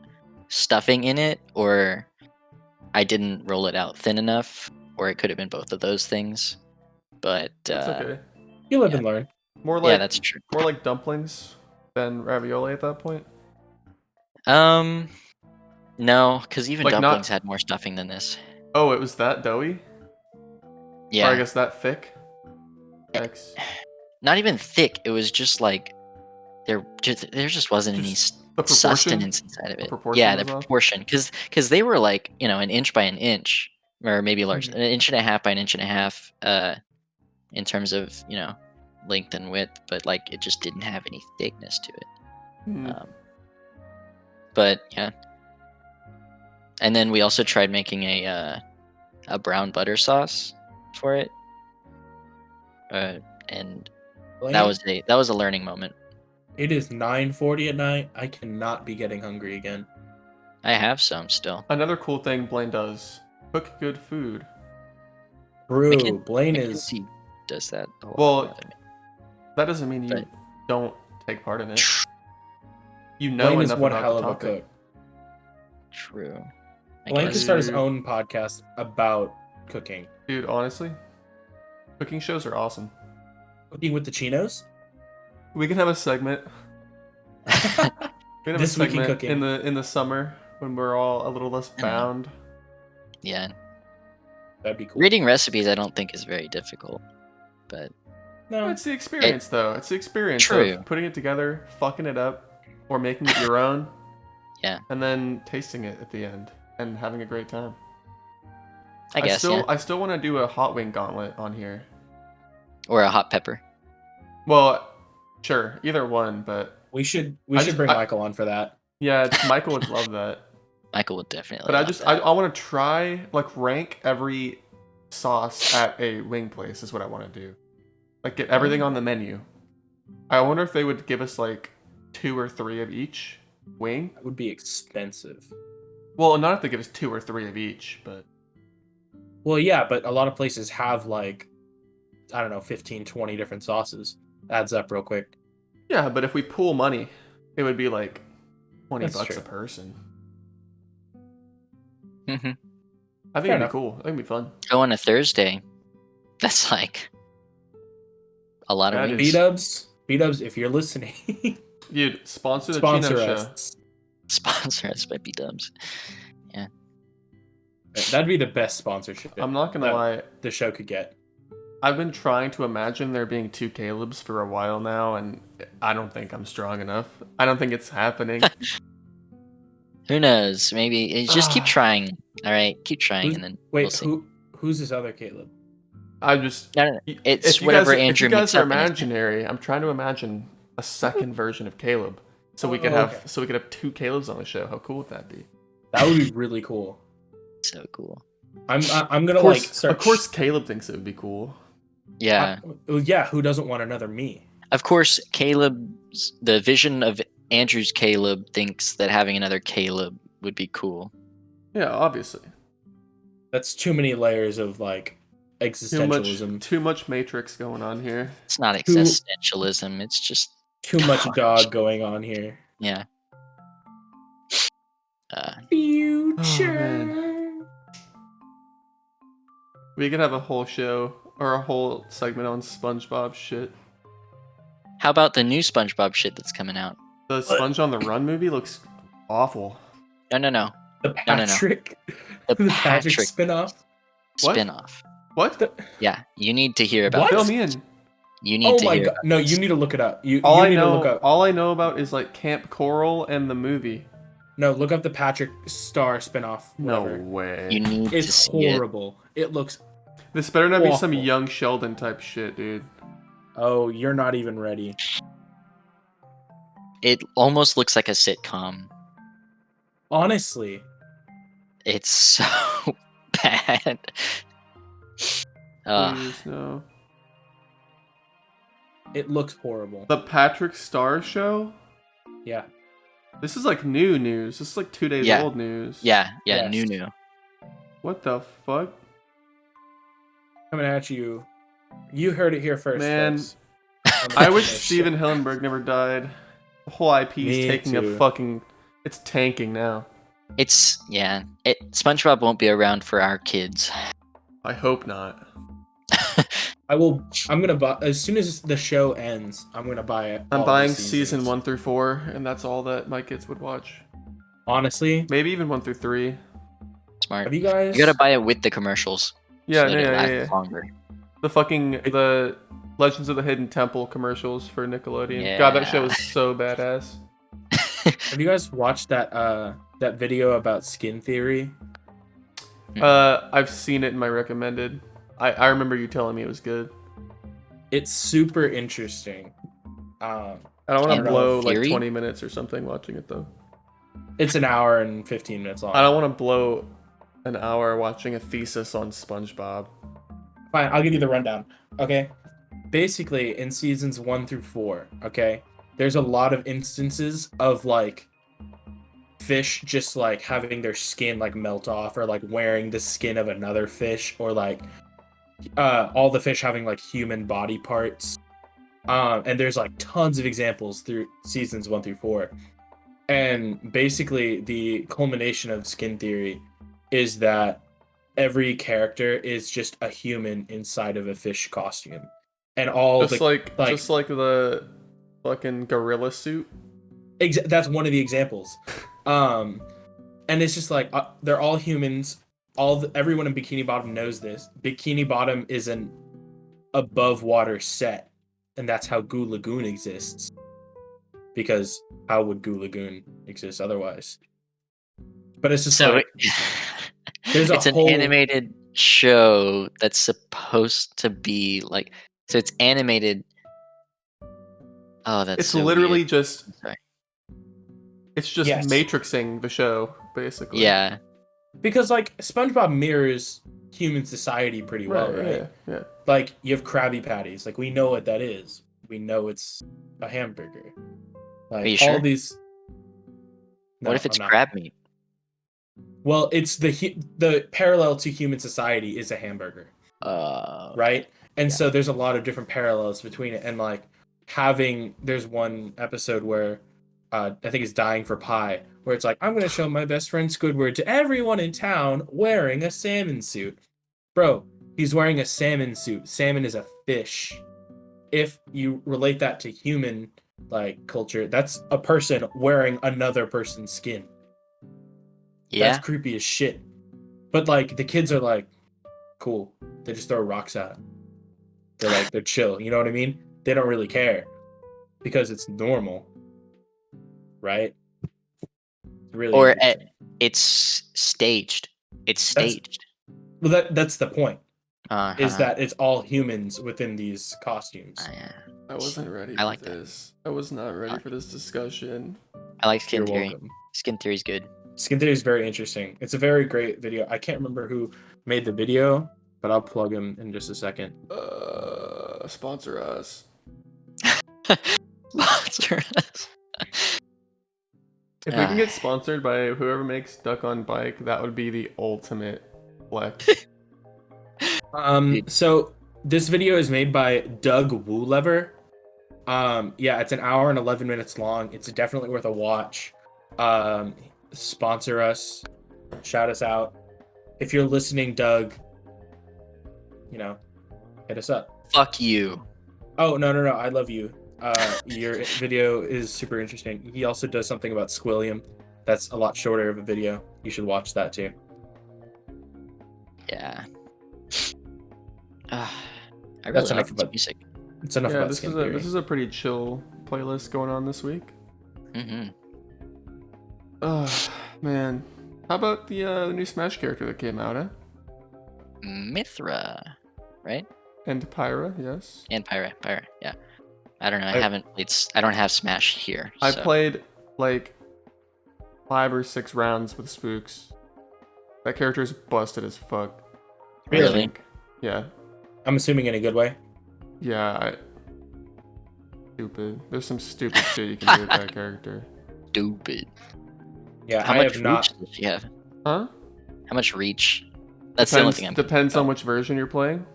stuffing in it, or I didn't roll it out thin enough, or it could have been both of those things. But
That's okay.
You live
yeah.
and learn.
More
yeah,
like
that's true.
more like dumplings than ravioli at that point.
No, because even
Like
dumplings
not.
had more stuffing than this.
Oh, it was that doughy. Or I
Yeah,
guess that thick.
Eh,
X.
not even thick. It was just like there just wasn't any
Just the proportion.
sustenance inside of
The
it.
proportion
Yeah, the
was off?
proportion, because they were like, 1 inch by an inch, or maybe large,
Mhm.
1.5 inches by an inch and a half, in terms of length and width, but like it just didn't have any thickness to it.
Mhm.
But yeah, and then we also tried making a brown butter sauce for it, and that
Blaine,
was a learning moment.
it is 9:40 at night. I cannot be getting hungry again.
I have some still.
Another cool thing Blaine does: cook good food.
Bro, Blaine is
Mackenzie does that a lot
Well,
more than me.
That doesn't mean you
But-
don't take part in it. You know
Blaine is
enough
one
about
hell
the
of a
topic.
cook.
True. I
Blaine could
guess.
start his own podcast about cooking.
Dude, honestly, cooking shows are awesome.
Cooking with the Chinos?
We can have a segment. We can have
This
a
week in
segment
cooking.
in the summer when we're all a little less
I don't know.
bound.
Yeah.
That'd be cool.
Reading recipes, I don't think is very difficult, but
No.
It's the experience, though. It's the experience
True.
of putting it together, fucking it up, or making it your own.
Yeah.
And then tasting it at the end and having a great time.
I guess,
I still want to do a hot wing gauntlet on here.
or a hot pepper.
Well, sure, either one, but
We should
just-
bring
I-
Michael on for that.
yeah, Michael would love that.
Michael would definitely.
But I
love
just
that.
I want to try like rank every sauce at a wing place is what I want to do. Like get everything on the menu. I wonder if they would give us like 2 or 3 of each wing.
That would be expensive.
Well, not if they give us 2 or 3 of each, but
Well, yeah, but a lot of places have like, I don't know, 15, 20 different sauces. Adds up real quick.
yeah, but if we pool money, it would be like 20
That's
bucks
true.
a person.
Mhm.
I think
Fair
it'd
enough.
be cool. I think it'd be fun.
Go on a Thursday. That's like a lot of
That
wings.
is-
B-dubs, if you're listening,
Dude, sponsor the
sponsor
Chino
us.
show.
Sponsor us by B-dubs.
That'd be the best sponsorship
I'm not gonna
that
lie.
the show could get.
I've been trying to imagine there being 2 Calebs for a while now, and I don't think I'm strong enough. I don't think it's happening.
Who knows? Maybe just keep trying. All right, keep trying,
Who's-
and then
Wait,
we'll see.
who's this other Caleb?
I just
No, no, no. It's
if you
whatever
guys,
Andrew
if you guys
meets
are
up in his head.
imaginary, I'm trying to imagine a second version of Caleb, so we could
Oh,
have
okay.
2 Calebs on the show. How cool would that be?
That would be really cool.
So cool.
I'm gonna
Of course,
like start.
of course, Caleb thinks it would be cool.
Yeah.
Yeah. Who doesn't want another me?
Of course, the vision of Andrew's Caleb thinks that having another Caleb would be cool.
Yeah, obviously.
That's too many layers of like existentialism.
Too much Matrix going on here.
It's not
Who-
existentialism. It's just
Too much dog going on here.
yeah.
Future.
We could have a whole show or a whole segment on SpongeBob shit.
How about the new SpongeBob shit that's coming out?
The Sponge on the Run movie looks awful.
No.
The
No, no.
Patrick.
The
The Patrick
Patrick
spinoff.
What?
spinoff.
What?
Yeah, you need to hear about
What?
Fill
this.
me in.
You need
Oh
to
my
hear
god!
about
No,
this.
you need to look it up. You
All I
need to look
know,
up.
all I know about is like Camp Coral and the movie.
No, look up the Patrick Star spinoff.
No
whatever.
way.
You need to
It's
see it.
horrible. It looks.
This better not be some
awful.
young Sheldon type shit, dude.
Oh, you're not even ready.
It almost looks like a sitcom.
Honestly,
It's so bad.
Please, no.
It looks horrible.
The Patrick Star Show?
Yeah.
This is like new news. This is like 2 days
Yeah.
old news.
Yeah,
Yes.
new.
What the fuck?
Coming at you. You heard it here first,
Man,
folks.
I wish Steven Hillenburg never died. The whole IP is
Me
taking
too.
a fucking... It's tanking now.
SpongeBob won't be around for our kids.
I hope not.
I'm gonna buy as soon as the show ends. I'm gonna buy it.
I'm
all
buying
the
season
seasons.
1 through 4, and that's all that my kids would watch.
Honestly,
Maybe even 1 through 3.
Smart.
have you guys?
You gotta buy it with the commercials.
Yeah,
so that it lasts
yeah.
longer.
The Legends of the Hidden Temple commercials for Nickelodeon. God, that show was so badass.
Have you guys watched that video about skin theory?
I've seen it in my recommended. I remember you telling me it was good.
It's super interesting.
I don't want to
Candle
blow like
Theory?
20 minutes or something watching it though.
It's an hour and 15 minutes long.
I don't want to blow an hour watching a thesis on SpongeBob.
Fine, I'll give you the rundown. Okay. Basically, in seasons 1 through 4, okay, there's a lot of instances of like fish just like having their skin like melt off, or like wearing the skin of another fish, or like all the fish having like human body parts. And there's like tons of examples through seasons 1 through 4. And basically the culmination of skin theory is that every character is just a human inside of a fish costume. And all
Just like the fucking gorilla suit.
that's one of the examples. And it's just like they're all humans. Everyone in Bikini Bottom knows this. Bikini Bottom is an above water set, and that's how Goo Lagoon exists. Because how would Goo Lagoon exist otherwise? But it's just
So
like there's
it's
a whole
an animated show that's supposed to be like, so it's animated. Oh, that's
It's
so
literally
weird.
just
Sorry.
it's just
Yes.
matrixing the show basically.
Yeah.
because like SpongeBob mirrors human society pretty well, right?
Yeah.
Like you have Krabby Patties, like we know what that is. We know it's a hamburger. Like
Are you
all
sure?
these. No,
What if it's
I'm not.
crab meat?
Well, it's the parallel to human society is a hamburger, right? And so there's a lot of different parallels between it, and like there's one episode where I think it's Dying for Pie, where it's like, I'm gonna show my best friend Squidward to everyone in town wearing a salmon suit. Bro, he's wearing a salmon suit. Salmon is a fish. If you relate that to human like culture, that's a person wearing another person's skin.
Yeah.
That's creepy as shit. But like the kids are like, cool. They just throw rocks at him. They're chill. You know what I mean? They don't really care because it's normal, right? It's really
Or
interesting.
it's staged. It's
That's-
staged.
Well, that's the point.
Uh-huh.
Is that it's all humans within these costumes.
Yeah.
I wasn't ready
I
for
like that.
this. I was not ready for this discussion.
I like skin
You're
theory.
welcome.
Skin theory's good.
Skin theory is very interesting. It's a very great video. I can't remember who made the video, but I'll plug him in just a second.
Sponsor us.
Sponsor us.
If we can get sponsored by whoever makes Duck on Bike, that would be the ultimate flex.
So this video is made by Doug Woolever. Yeah, it's an hour and 11 minutes long. It's definitely worth a watch. Sponsor us, shout us out. If you're listening, Doug, hit us up.
Fuck you.
Oh, no, I love you. Your video is super interesting. He also does something about Squilliam. That's a lot shorter of a video. You should watch that too.
Yeah. I
That's
really like
enough
this
about-
music.
It's enough
Yeah,
about
this
skin
is
theory.
this is a pretty chill playlist going on this week.
Mm-hmm.
Man. How about the new Smash character that came out,
Mithra, right?
And Pyra, yes.
And Pyra, yeah. I don't know. I
I-
haven't. I don't have Smash here.
I
so-
played like 5 or 6 rounds with Spooks. That character is busted as fuck. I
Really?
think. Yeah.
I'm assuming in a good way.
Yeah. Stupid. There's some stupid shit you can do with that character.
Stupid.
Yeah,
How
I
much
have
reach
not.
does she have?
Huh?
How much reach? That's the only thing I'm
Depends on which version you're playing.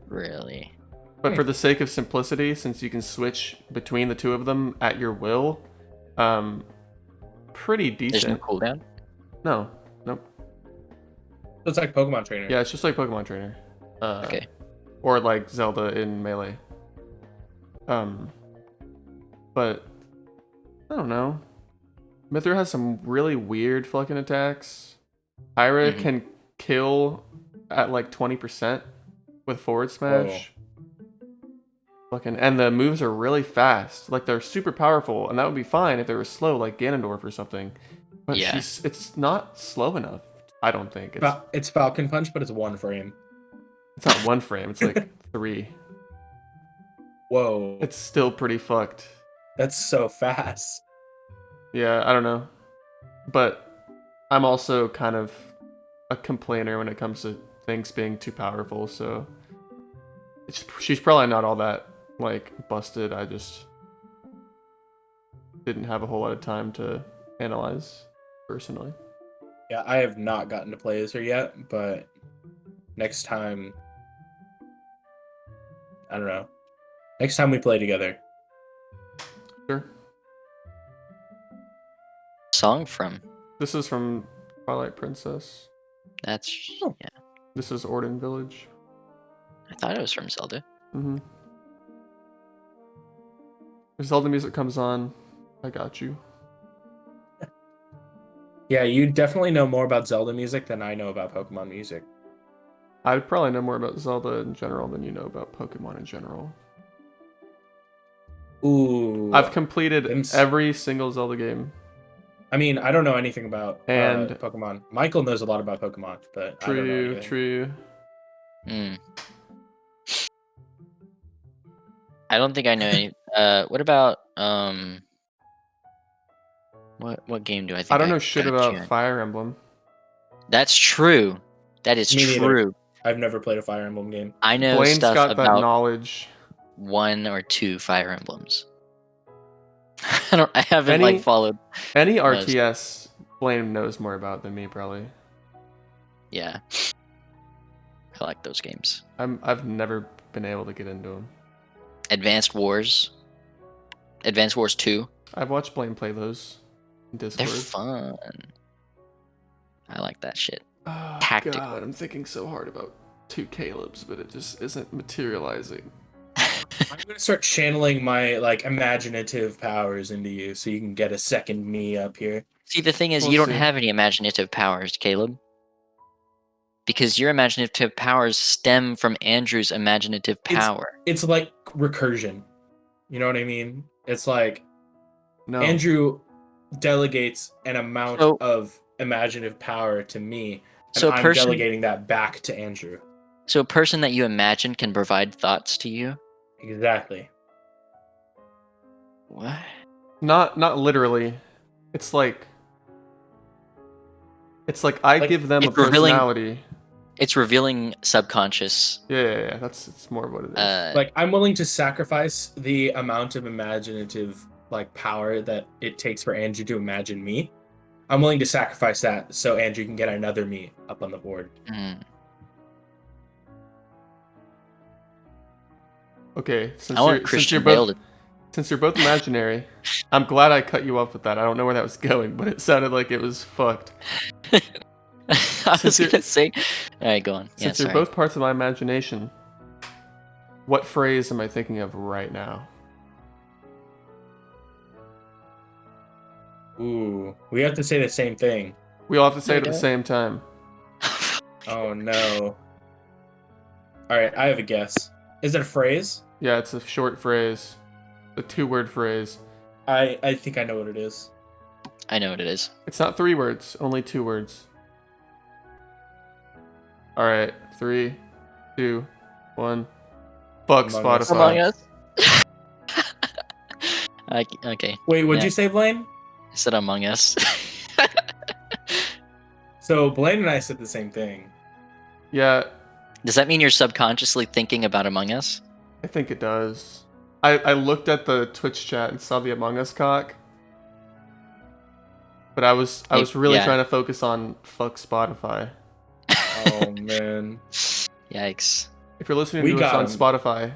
really.
But for the sake of simplicity, since you can switch between the two of them at your will, pretty
There's no
decent.
cooldown.
No. Nope.
So it's like Pokemon Trainer.
Yeah, it's just like Pokemon Trainer.
Okay.
Or like Zelda in Melee. But I don't know. Mythra has some really weird fucking attacks. Pyra can kill at like 20% with forward smash. Fucking, and the moves are really fast. Like they're super powerful, and that would be fine if they were slow, like Ganondorf or something. But
Yeah.
it's not slow enough. I don't think
It's Falcon Punch, but it's 1 frame.
it's not 1 frame. It's like 3.
Whoa,
It's still pretty fucked.
that's so fast.
Yeah, I don't know. But I'm also kind of a complainer when it comes to things being too powerful, so she's probably not all that like busted. I just didn't have a whole lot of time to analyze personally.
Yeah, I have not gotten to play as her yet, but next time, I don't know. Next time we play together.
Sure.
Song from.
This is from Twilight Princess.
That's
Oh.
yeah.
This is Orden Village.
I thought it was from Zelda.
If Zelda music comes on, I got you.
Yeah, you definitely know more about Zelda music than I know about Pokemon music.
I'd probably know more about Zelda in general than you know about Pokemon in general.
Ooh.
I've completed every single Zelda game.
I mean, I don't know anything about
And
Pokemon. Michael knows a lot about Pokemon, but I don't know anything.
True.
I don't think I know any. What about What game do I think?
I don't know shit about
you?
Fire Emblem.
That's true. That is
Me neither.
true.
I've never played a Fire Emblem game.
I know
Blaine's
stuff
got
about
that knowledge.
1 or 2 Fire Emblems. I haven't like followed
any RTS. Blaine knows more about than me probably.
Yeah, I like those games.
I've never been able to get into them.
Advanced Wars 2.
I've watched Blaine play those in Discord.
They're fun. I like that shit.
Oh,
Tactical.
God, I'm thinking so hard about 2 Caleb's, but it just isn't materializing.
I'm gonna start channeling my like imaginative powers into you, so you can get a second me up here.
See, the thing is,
We'll
you don't
see.
have any imaginative powers, Caleb. Because your imaginative powers stem from Andrew's imaginative power.
It's like recursion. You know what I mean? It's like
No.
Andrew delegates an amount of imaginative power to me, and I'm delegating that back to Andrew.
So a person that you imagine can provide thoughts to you?
Exactly.
What?
Not literally. It's like I give them a personality.
It's revealing subconscious.
Yeah. It's more what it is.
Like I'm willing to sacrifice the amount of imaginative like power that it takes for Andrew to imagine me. I'm willing to sacrifice that so Andrew can get another me up on the board.
Okay, since you're both imaginary, I'm glad I cut you off with that. I don't know where that was going, but it sounded like it was fucked.
I was gonna say, all right, go on.
Since you're both parts of my imagination, what phrase am I thinking of right now?
Ooh, we have to say the same thing.
We all have to say it at the same time.
Oh no. All right, I have a guess. Is it a phrase?
Yeah, it's a short phrase. A 2-word phrase.
I think I know what it is.
I know what it is.
It's not 3 words, only 2 words. Alright, 3, 2, 1. Fuck Spotify.
Among Us. Okay.
Wait, what'd you say, Blaine?
I said Among Us.
So Blaine and I said the same thing.
Yeah.
Does that mean you're subconsciously thinking about Among Us?
I think it does. I looked at the Twitch chat and saw the Among Us cock, but I was really
Yeah.
trying to focus on fuck Spotify.
Oh man.
Yikes.
If you're listening
We
to us
got
on
'em.
Spotify,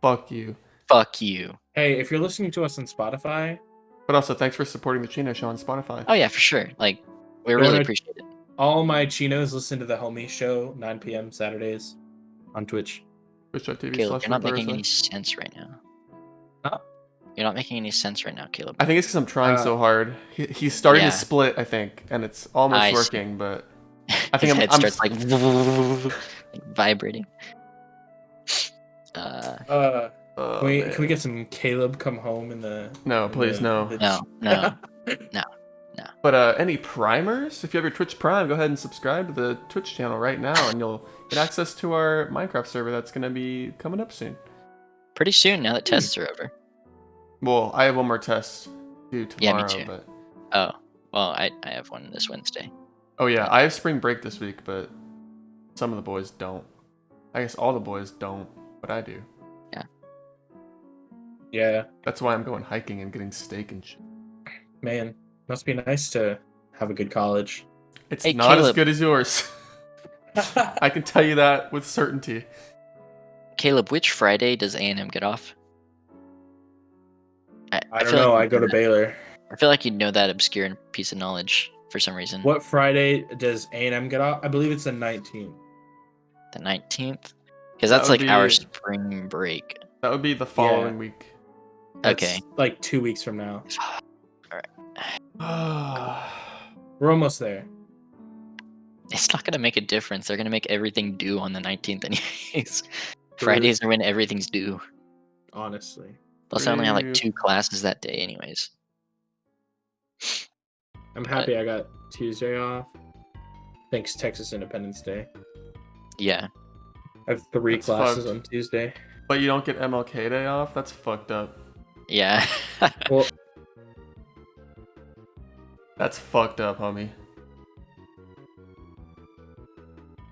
fuck you.
Fuck you.
Hey, if you're listening to us on Spotify,
But also, thanks for supporting the Chino Show on Spotify.
Oh yeah, for sure. Like, we
You
really
wanna-
appreciate it.
all my Chinos listen to the Homie Show 9 p.m. Saturdays on Twitch.
Caleb,
Twitch.tv/.
you're not making any sense right now.
Huh?
You're not making any sense right now, Caleb.
I think it's because I'm trying
Uh,
so hard. He's starting
yeah.
to split, I think, and it's almost
I see.
working, but I
His
think
head
I'm
starts like, like vibrating.
oh,
Can we
man.
get some Caleb come home in the?
No,
in
please,
the-
no.
the-
No.
But any primers? If you have your Twitch Prime, go ahead and subscribe to the Twitch channel right now, and you'll get access to our Minecraft server that's going to be coming up soon.
Pretty soon, now that tests are over.
Well, I have one more test due
Yeah, me
tomorrow,
too.
but
Oh, well, I have one this Wednesday.
oh yeah, I have spring break this week, but some of the boys don't. I guess all the boys don't, but I do.
Yeah,
That's why I'm going hiking and getting steak and shit.
man, must be nice to have a good college.
It's
Hey,
not as
Caleb.
good as yours. I can tell you that with certainty.
Caleb, which Friday does A&M get off?
I don't
feel
know.
like
I
you'd
go
know
to
that.
Baylor.
I feel like you'd know that obscure piece of knowledge for some reason.
What Friday does A&M get off? I believe it's the 19th.
The 19th? Because
That
that's
would
like our
be-
spring break.
That would be the following week.
That's
Okay.
like 2 weeks from now.
Oh,
We're almost there.
It's not going to make a difference. They're going to make everything due on the 19th anyways. Fridays are when everything's due.
Honestly,
Plus, I only have like
True.
2 classes that day anyways.
I'm happy I got Tuesday off. Thanks, Texas Independence Day.
Yeah.
I have 3
That's
classes
fucked.
on Tuesday.
but you don't get MLK Day off? That's fucked up.
Yeah.
Well,
That's fucked up, homie.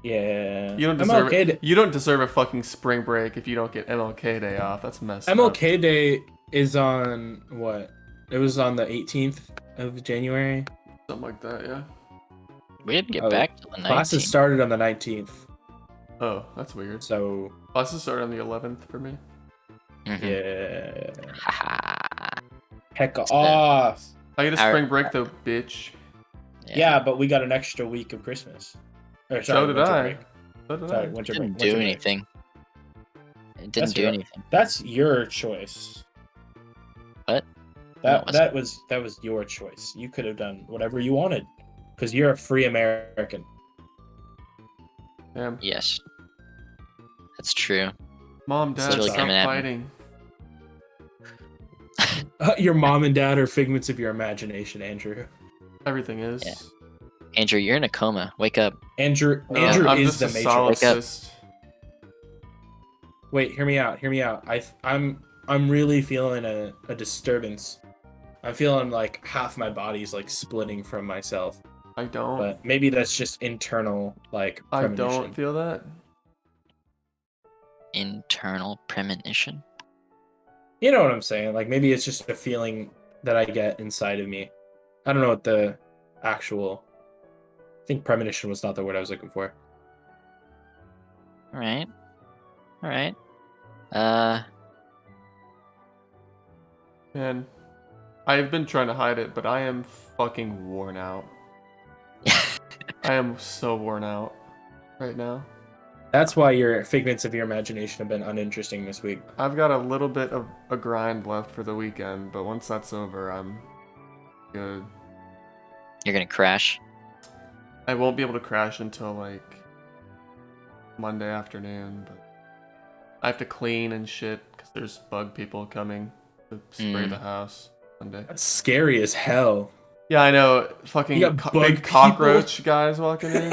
yeah.
You don't deserve
MLK
it. You don't deserve a fucking spring break if you don't get MLK Day off. That's messed up.
MLK Day is on what? It was on the 18th of January.
Something like that, yeah.
We didn't get
Oh,
back till the 19th.
Classes started on the 19th.
Oh, that's weird.
So,
Classes start on the 11th for me.
Mhm.
yeah.
Haha.
Heck
It's
off.
I get a
Our-
spring break though, bitch.
Yeah, but we got an extra week of Christmas. Or,
So
sorry,
did
winter
I.
break.
So did
Sorry,
I.
winter
It
break.
didn't do
winter break.
anything. It didn't
That's
do
right.
anything.
That's your choice.
What?
That was your choice. You could have done whatever you wanted, because you're a free American.
Damn.
Yes. That's true.
Mom, Dad,
Still
stop
coming at me.
fighting.
Your mom and dad are figments of your imagination, Andrew.
Everything is.
Yeah. Andrew, you're in a coma. Wake up.
Andrew
No,
Andrew
I'm
is
just
the
a
Matrix.
solipsist.
Wait, hear me out. Hear me out. I'm really feeling a disturbance. I'm feeling like half my body's like splitting from myself.
I don't.
But maybe that's just internal like
I
premonition.
don't feel that.
Internal premonition.
You know what I'm saying? Like maybe it's just a feeling that I get inside of me. I don't know what the actual. I think premonition was not the word I was looking for.
All right. All right.
Man, I've been trying to hide it, but I am fucking worn out. I am so worn out right now.
That's why your figments of your imagination have been uninteresting this week.
I've got a little bit of a grind left for the weekend, but once that's over, I'm good.
You're gonna crash.
I won't be able to crash until like Monday afternoon, but I have to clean and shit because there's bug people coming to spray the house Monday.
That's scary as hell.
Yeah, I know. Fucking
You got bug
big
people?
cockroach guys walking in.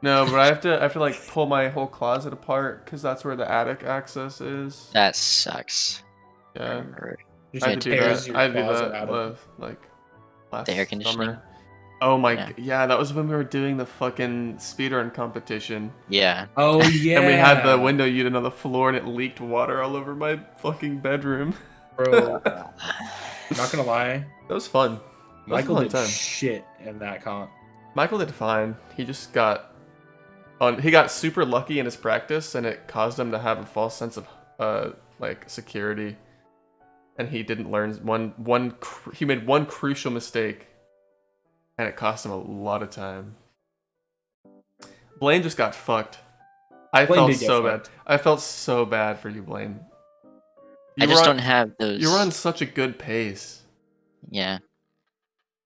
No, but I have to like pull my whole closet apart because that's where the attic access is.
That sucks.
Yeah,
Just
I had to do
tears
that.
your
I had to do
closet
that
out of-
like last
The air conditioning?
summer. Oh my,
Yeah.
yeah, that was when we were doing the fucking speedrun competition.
Yeah.
Oh yeah.
And we had the window unit on the floor and it leaked water all over my fucking bedroom.
Bro, not gonna lie,
That was fun. That was a
Michael
fun
did
time.
shit in that comp.
Michael did fine. He just got he got super lucky in his practice, and it caused him to have a false sense of like security. And he didn't learn he made one crucial mistake, and it cost him a lot of time. Blaine just got fucked. I
Blaine
felt
did get
so bad.
fucked.
I felt so bad for you, Blaine.
I just don't have those.
You were on such a good pace.
Yeah.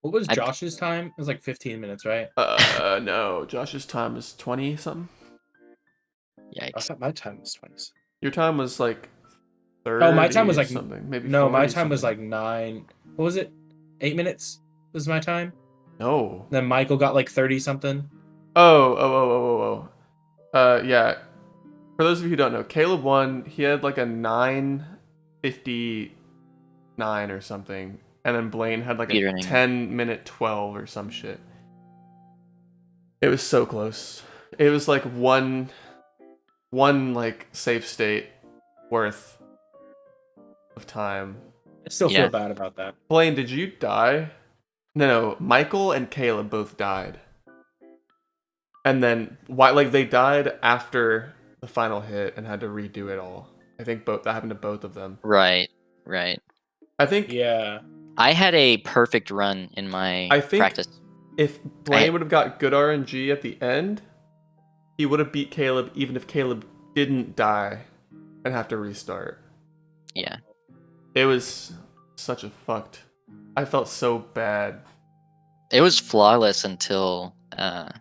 What was
I-
Josh's time? It was like 15 minutes, right?
No. Josh's time was 20 something.
I
Yikes.
thought my time was 20.
Your time was like 30
Oh, my time was like
something. Maybe
no, my
40
time was
something.
like 9. What was it? 8 minutes was my time.
No.
Then Michael got like 30 something.
Oh. Yeah. For those of you who don't know, Caleb won. He had like a 9:59 or something, and then Blaine had like a
Speedrunning.
10-minute 12 or some shit. It was so close. It was like one like safe state worth of time.
I still
Yeah.
feel bad about that.
Blaine, did you die? No. Michael and Caleb both died. And then why? Like they died after the final hit and had to redo it all. I think that happened to both of them.
Right.
I think
Yeah.
I had a perfect run in my
I think-
practice.
if Blaine would have got good RNG at the end, he would have beat Caleb even if Caleb didn't die and have to restart.
Yeah.
It was such a fucked. I felt so bad.
It was flawless until the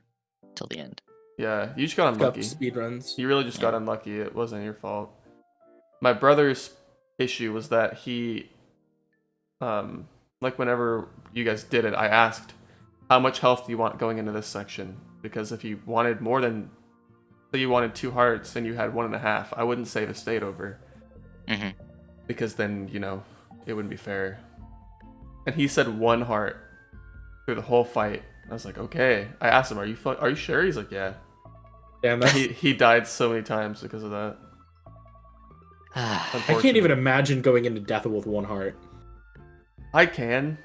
end.
Yeah, you just got
Got
unlucky.
speed runs.
You really just got unlucky. It wasn't your fault. My brother's issue was that he, like whenever you guys did it, I asked, how much health do you want going into this section? Because if you wanted more than, say you wanted 2 hearts and you had 1.5, I wouldn't save a state over.
Mhm.
Because then, it wouldn't be fair. And he said 1 heart through the whole fight. I was like, okay. I asked him, are you sure? He's like, yeah.
Damn, that's,
He died so many times because of that.
I can't even imagine going into death with 1 heart.
I can,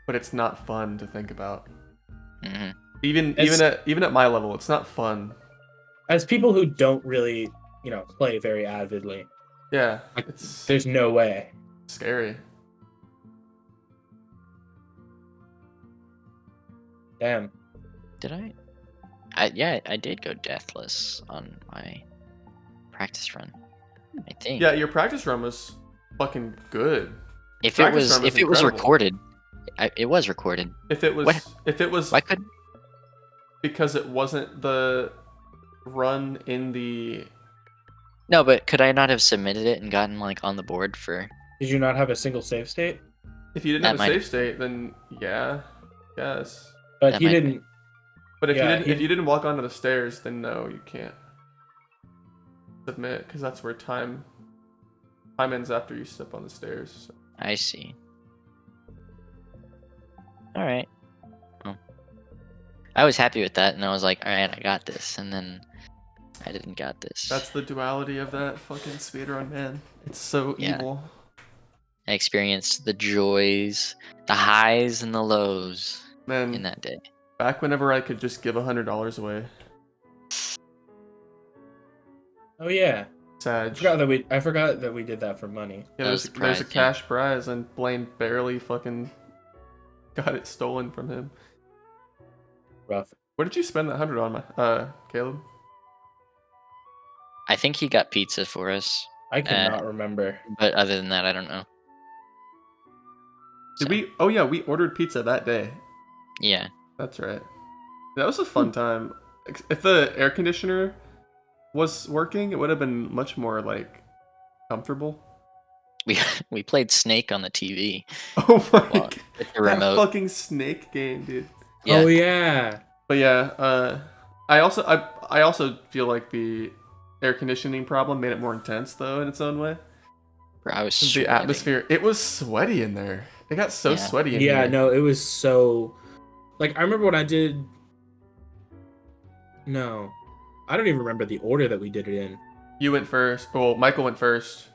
but it's not fun to think about.
Mhm.
Even at my level, it's not fun.
As people who don't really, play very avidly,
Yeah,
Like,
it's
there's no way.
scary.
Damn.
Did I? I did go deathless on my practice run. I think.
Yeah, your practice run was fucking good.
If it
practice
was
run was
if it was
incredible.
recorded, it was recorded.
If it was
Why could?
because it wasn't the run in the
No, but could I not have submitted it and gotten like on the board for?
Did you not have a single save state?
if you didn't
That
have a
might-
save state, then yeah, yes.
But
That
he
might be.
didn't.
But if
Yeah,
if you didn't walk onto the stairs, then no, you can't submit because that's where time ends after you step on the stairs. So.
I see. All right. Well, I was happy with that, and I was like, all right, I got this, and then I didn't got this.
That's the duality of that fucking speedrun, man. It's so
Yeah.
evil.
I experienced the joys, the highs, and the lows
Man,
in that day.
back whenever I could just give $100 away.
Oh yeah.
Sad.
I forgot that we did that for money.
Yeah,
That was
there's a
the prize, yeah.
cash prize, and Blaine barely fucking got it stolen from him.
Rough.
What did you spend that 100 on, Caleb?
I think he got pizza for us,
I cannot remember.
but other than that, I don't know.
Did
So,
we? Oh yeah, we ordered pizza that day.
Yeah.
That's right. That was a fun time. If the air conditioner was working, it would have been much more like comfortable.
We played Snake on the TV
Oh my
well,
god,
with the
that
remote.
fucking snake game, dude.
Yeah.
Oh yeah.
But yeah, I also feel like the air conditioning problem made it more intense though in its own way.
Bro, I was
The
sweating.
atmosphere, it was sweaty in there. It got so
Yeah.
sweaty in
Yeah,
here.
no, it was so Like, I remember when I did. No, I don't even remember the order that we did it in.
You went first. Well, Michael went first,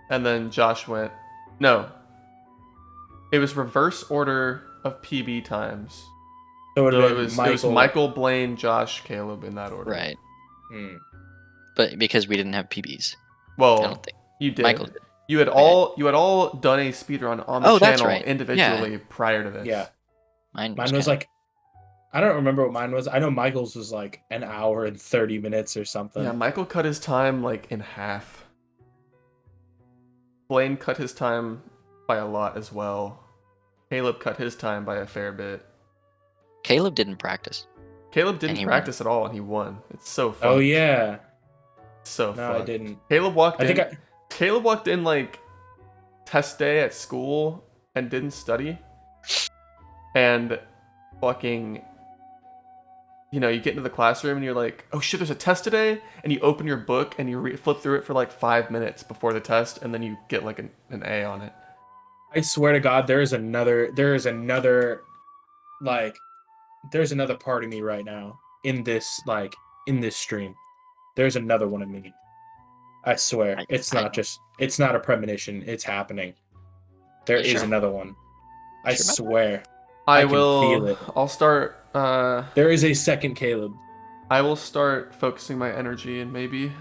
and then Josh went. No, it was reverse order of PB times.
So
So it
been
was Michael, Blaine, Josh, Caleb in that order.
Right.
Hmm.
But because we didn't have PBs, I
Well,
don't think
you did.
Michael did.
You had all done a speedrun on the
Oh, that's
channel
right.
individually prior to this.
Yeah,
Mine
mine
kinda-
was like. I don't remember what mine was. I know Michael's was like an hour and 30 minutes or something.
Yeah, Michael cut his time like in half. Blaine cut his time by a lot as well. Caleb cut his time by a fair bit.
Caleb didn't practice.
Caleb
And
didn't
he
practice at all, and he won. It's so fun.
Oh yeah.
So
No,
fun.
I didn't.
Caleb walked
I
in.
think
Caleb walked in like test day at school and didn't study. And fucking, you know, you get into the classroom and you're like, oh shit, there's a test today, and you open your book and you flip through it for like 5 minutes before the test, and then you get like an A on it.
I swear to God, there's another like there's another part of me right now in this stream. There's another one of me. I swear. It's not a premonition, it's happening. There is
Sure.
another one. I
Sure about
swear.
I
can feel
will.
it.
I'll start.
There is a second Caleb.
I will start focusing my energy, and maybe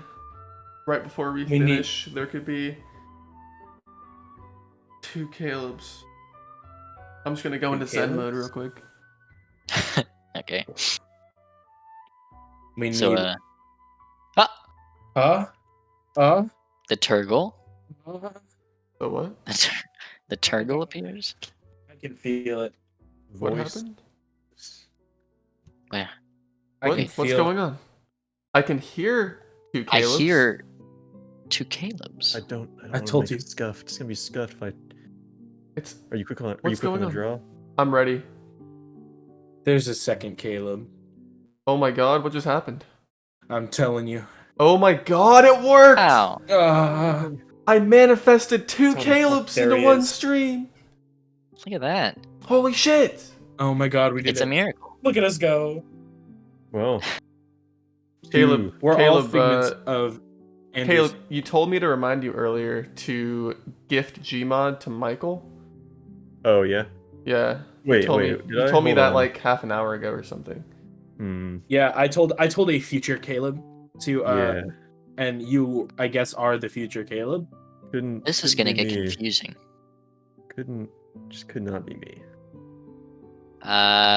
right before we
We need-
finish, there could be 2 Calebs. I'm just gonna go into Zen mode real quick.
Okay.
We need
So the Turgle.
The what?
The Turgle appears.
I can feel it.
What
Voice.
happened?
Where?
What's going on? I can hear 2
I
Calebs.
hear 2 Calebs.
I don't
I told
make
you.
it scuffed. It's gonna be scuffed if I.
It's.
Are you quick on? Are you
What's
quick on
going
the
on?
draw?
I'm ready.
There's a second Caleb.
Oh my god, what just happened?
I'm telling you.
Oh my god, it worked!
Wow.
I manifested 2
Oh,
Calebs
there
into
he
one
is.
stream!
Look at that.
Holy shit!
Oh my God, we did
It's
it.
a miracle.
Look at us go.
Well,
Caleb,
two.
We're all
Caleb,
figments of Andrew's.
Caleb, you told me to remind you earlier to gift Gmod to Michael.
Oh yeah.
Yeah.
Wait,
you told
wait.
me,
did
you
I?
told me
Hold
that
on.
like half an hour ago or something.
Hmm.
Yeah, I told a future Caleb to
Yeah.
and you I guess are the future Caleb.
Couldn't.
This is
couldn't
gonna
be
get
me.
confusing.
Just could not be me.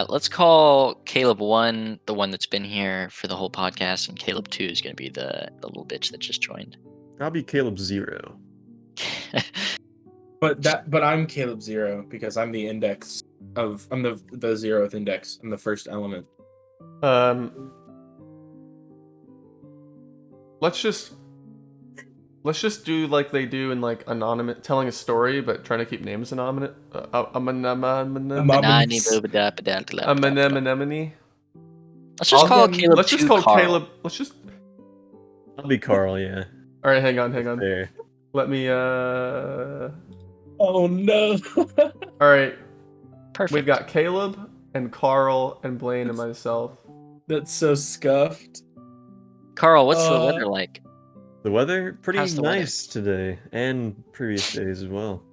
Let's call Caleb 1 the one that's been here for the whole podcast, and Caleb 2 is gonna be the little bitch that just joined.
I'll be Caleb 0.
But I'm Caleb 0 because I'm the index of I'm the 0th index. I'm the first element.
Let's just do like they do in like anonymous telling a story, but trying to keep names anonymous. Anemone.
Let's just call Caleb
Let's just
2
call
Carl.
Caleb. Let's just.
I'll be Carl. Yeah.
All right, hang on.
There.
Let me.
Oh no.
All right.
Perfect.
We've got Caleb and Carl and Blaine and myself.
That's so scuffed.
Carl, what's the weather like?
The weather pretty
How's the weather?
nice today, and previous days as well.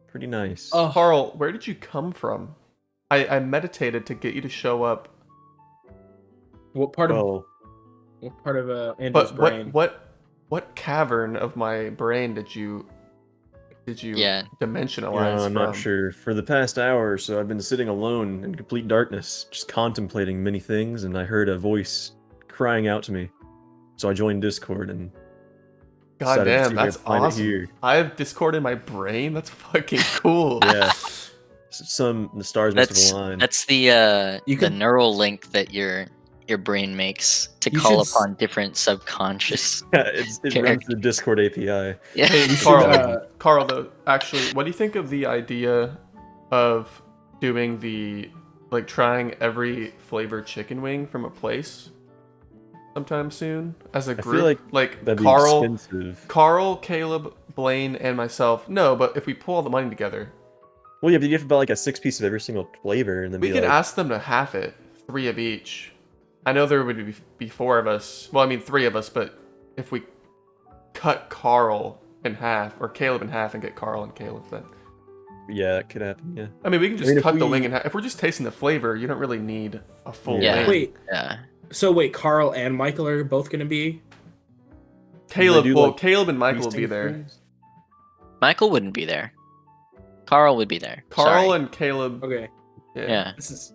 Pretty nice.
Oh.
Carl, where did you come from? I meditated to get you to show up.
What part
well,
of Andrew's
But
brain?
what cavern of my brain did you
Yeah.
dimensionalize
I'm
from?
not sure. For the past hour or so, I've been sitting alone in complete darkness, just contemplating many things, and I heard a voice crying out to me. So I joined Discord and
God
decided to
damn,
see if I
that's
could find it
awesome.
here.
I have Discord in my brain. That's fucking cool.
Yeah. The stars must have aligned.
That's the
You
the
can-
neural link that your brain makes to
You
call
should
upon different subconscious.
Yeah, it runs the Discord API.
Yeah.
Hey,
You should,
Carl. Carl, though, actually, what do you think of the idea of doing trying every flavored chicken wing from a place sometime soon as a
I
group?
feel like that'd be
Carl,
expensive.
Carl, Caleb, Blaine, and myself. No, but if we pull all the money together,
Well, yeah, but you have to buy like a 6-piece of every single flavor, and then
We
be
could
like,
ask them to half it, 3 of each. I know there would be 4 of us. Well, I mean 3 of us, but if we cut Carl in half or Caleb in half and get Carl and Caleb, then
yeah, that could happen. Yeah.
I mean we can just
if
cut the
we-
wing in half. If we're just tasting the flavor, you don't really need a full
Yeah.
wing.
Wait,
Yeah.
so wait, Carl and Michael are both gonna be?
Caleb,
do,
well,
like,
Caleb and Michael will be
tasting
there.
things?
Michael wouldn't be there. Carl would be there.
Carl
Sorry.
and Caleb.
Okay,
Yeah.
this is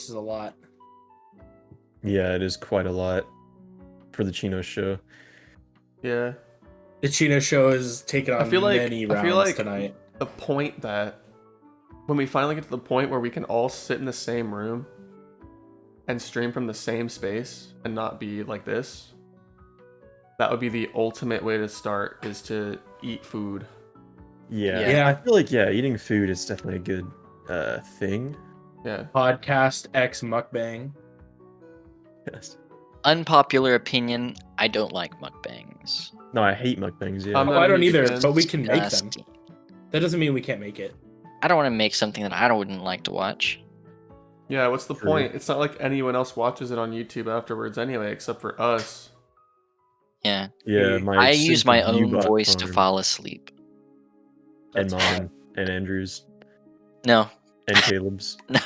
a lot.
Yeah, it is quite a lot for the Chinos show.
Yeah.
The Chino show is taking on
I feel like
many rounds tonight.
the point that when we finally get to the point where we can all sit in the same room and stream from the same space and not be like this, that would be the ultimate way to start, is to eat food.
Yeah.
Yeah.
I feel like eating food is definitely a good thing.
Yeah.
Podcast X mukbang.
Yes.
Unpopular opinion, I don't like mukbangs.
No, I hate mukbangs. Yeah.
I'm
Oh,
not
I
a
don't
huge
either,
fan.
but we can make them.
Disgusting.
That doesn't mean we can't make it.
I don't want to make something that I wouldn't like to watch.
Yeah, what's the
True.
point? It's not like anyone else watches it on YouTube afterwards anyway, except for us.
Yeah.
Yeah, my
I use my
simple
own
U-bot
voice to
farm.
fall asleep.
And
That's
mine, and Andrew's,
No,
and Caleb's.
no.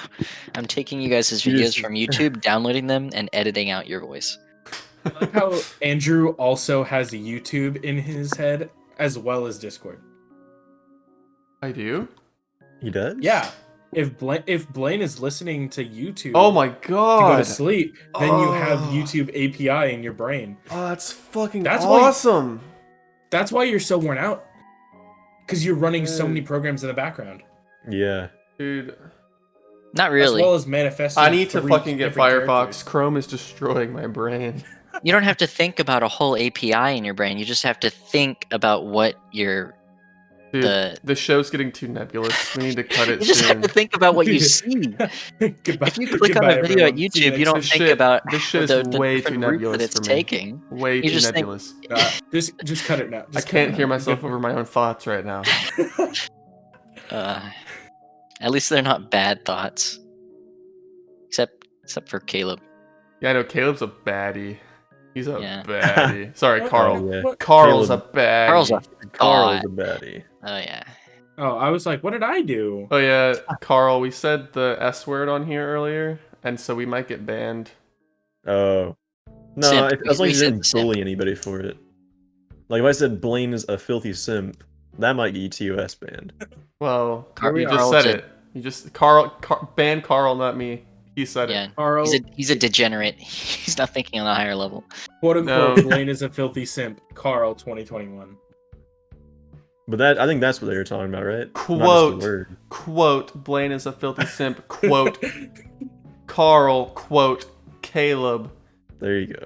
I'm taking you guys'
You
videos
just-
from YouTube, downloading them, and editing out your voice.
I like how Andrew also has YouTube in his head as well as Discord.
I do?
He does?
Yeah. If Blaine is listening to YouTube
Oh my
to
god!
go to sleep, then you have
Oh.
YouTube API in your brain.
Oh, that's fucking
That's why-
awesome!
That's why you're so worn out. Because you're running so
Dude.
many programs in the background.
Yeah.
Dude,
Not really.
As well as manifesting.
I need to
3
fucking get
different
Firefox.
characters.
Chrome is destroying my brain.
You don't have to think about a whole API in your brain. You just have to think about what your
Dude,
The-
the show's getting too nebulous. We need to cut it
you just
soon.
have to think about what you see.
Goodbye.
If you click on
Goodbye,
a video at
everyone. See
YouTube, you
next
don't
This
think
shit-
about
this shit is
the
way
different
too
route
nebulous
that it's
for me.
taking.
Way
You
too
just think-
nebulous.
Just cut it now.
I
Just cut
can't
it
hear
now.
myself over my own thoughts right now.
At least they're not bad thoughts. Except for Caleb.
Yeah, I know Caleb's a baddie. He's a
Yeah.
baddie. Sorry, Carl.
yeah.
What?
Carl's
Caleb.
a baddie.
Carl's a
Carl's
thought.
a baddie.
Oh yeah.
Oh, I was like, what did I do?
Oh yeah, Carl. We said the S word on here earlier, and so we might get banned.
Oh. No,
Simp.
as long
We
as you
said
didn't
simp.
bully anybody for it. Like if I said Blaine is a filthy simp, that might get you TOS banned.
Well,
Carl-
you just
Carl
said
said-
it. You just ban Carl, not me. He said
Yeah.
it.
Carl,
He's a degenerate. He's not thinking on a higher level.
quote unquote,
No.
Blaine is a filthy simp. Carl, 2021.
But that I think that's what they were talking about, right? Not just the
Quote.
word.
Quote. Blaine is a filthy simp. Quote. Carl. Quote. Caleb.
There you go.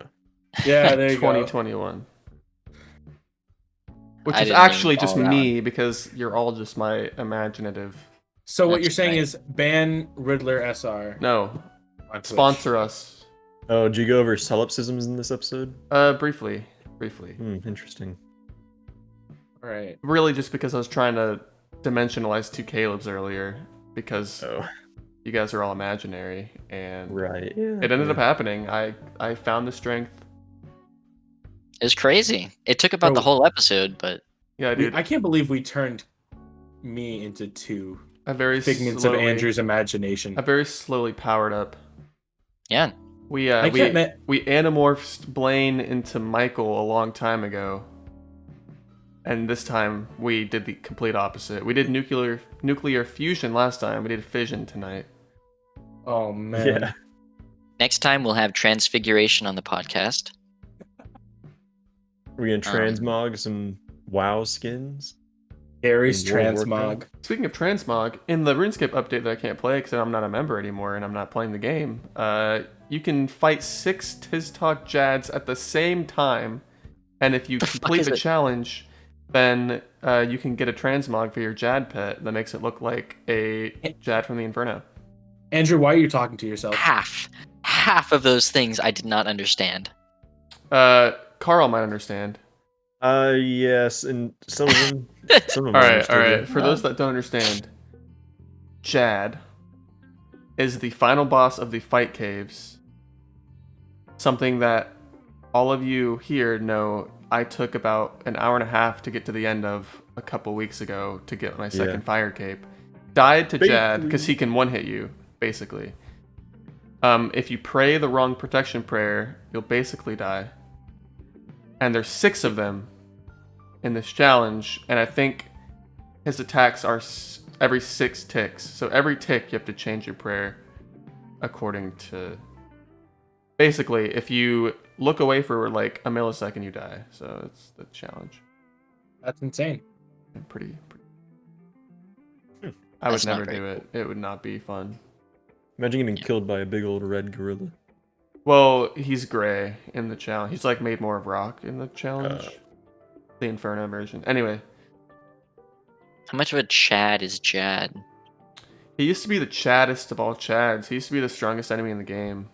Yeah, there you go.
2021. Which
I
is
didn't even
actually just
follow that
me because you're all just my imaginative.
So what
That's
you're saying
right.
is ban Riddler SR.
No,
on Twitch.
sponsor us.
Oh, did you go over solipsisms in this episode?
Briefly.
Interesting.
All right.
Really, just because I was trying to dimensionalize 2 Caleb's earlier, because
Oh,
you guys are all imaginary, and
right. Yeah.
it ended up happening. I found the strength.
It was crazy. It took about the
Bro.
whole episode, but
Yeah, dude.
I can't believe we turned me into 2
I very
figments
slowly,
of Andrew's imagination.
I very slowly powered up.
yeah.
We
I can't ma-
we anamorphed Blaine into Michael a long time ago. And this time we did the complete opposite. We did nuclear fusion last time. We did fission tonight.
Oh man.
Yeah.
Next time we'll have transfiguration on the podcast.
We're gonna transmog some WoW skins.
Gary's
In World of
transmog.
Warcraft?
Speaking of transmog, in the RuneScape update that I can't play because I'm not a member anymore and I'm not playing the game, you can fight 6 Tiztalk Jads at the same time, and if you
The fuck
complete
is
the
it?
challenge, then you can get a transmog for your Jad pet that makes it look like a Jad from the Inferno.
Andrew, why are you talking to yourself?
Half of those things I did not understand.
Carl might understand.
Yes, and some of them, some of
All
them I
right, all
understood.
right.
Yeah.
For those that don't understand, Jad is the final boss of the Fight Caves. Something that all of you here know I took about an hour and a half to get to the end of a couple weeks ago to get my second fire cape. Died to Jad because he can one-hit you, basically. If you pray the wrong protection prayer, you'll basically die. And there's 6 of them in this challenge, and I think his attacks are every 6 ticks. So every tick you have to change your prayer according to... Basically, if you look away for like a millisecond, you die. So it's the challenge.
That's insane.
Pretty.
Hmm.
I would
That's not
never
very
do it. It would not be fun.
Imagine getting killed by a big old red gorilla.
Well, he's gray in the challenge. He's like made more of rock in the challenge. The Inferno version. Anyway,
How much of a Chad is Jad?
he used to be the chaddest of all chads. He used to be the strongest enemy in the game.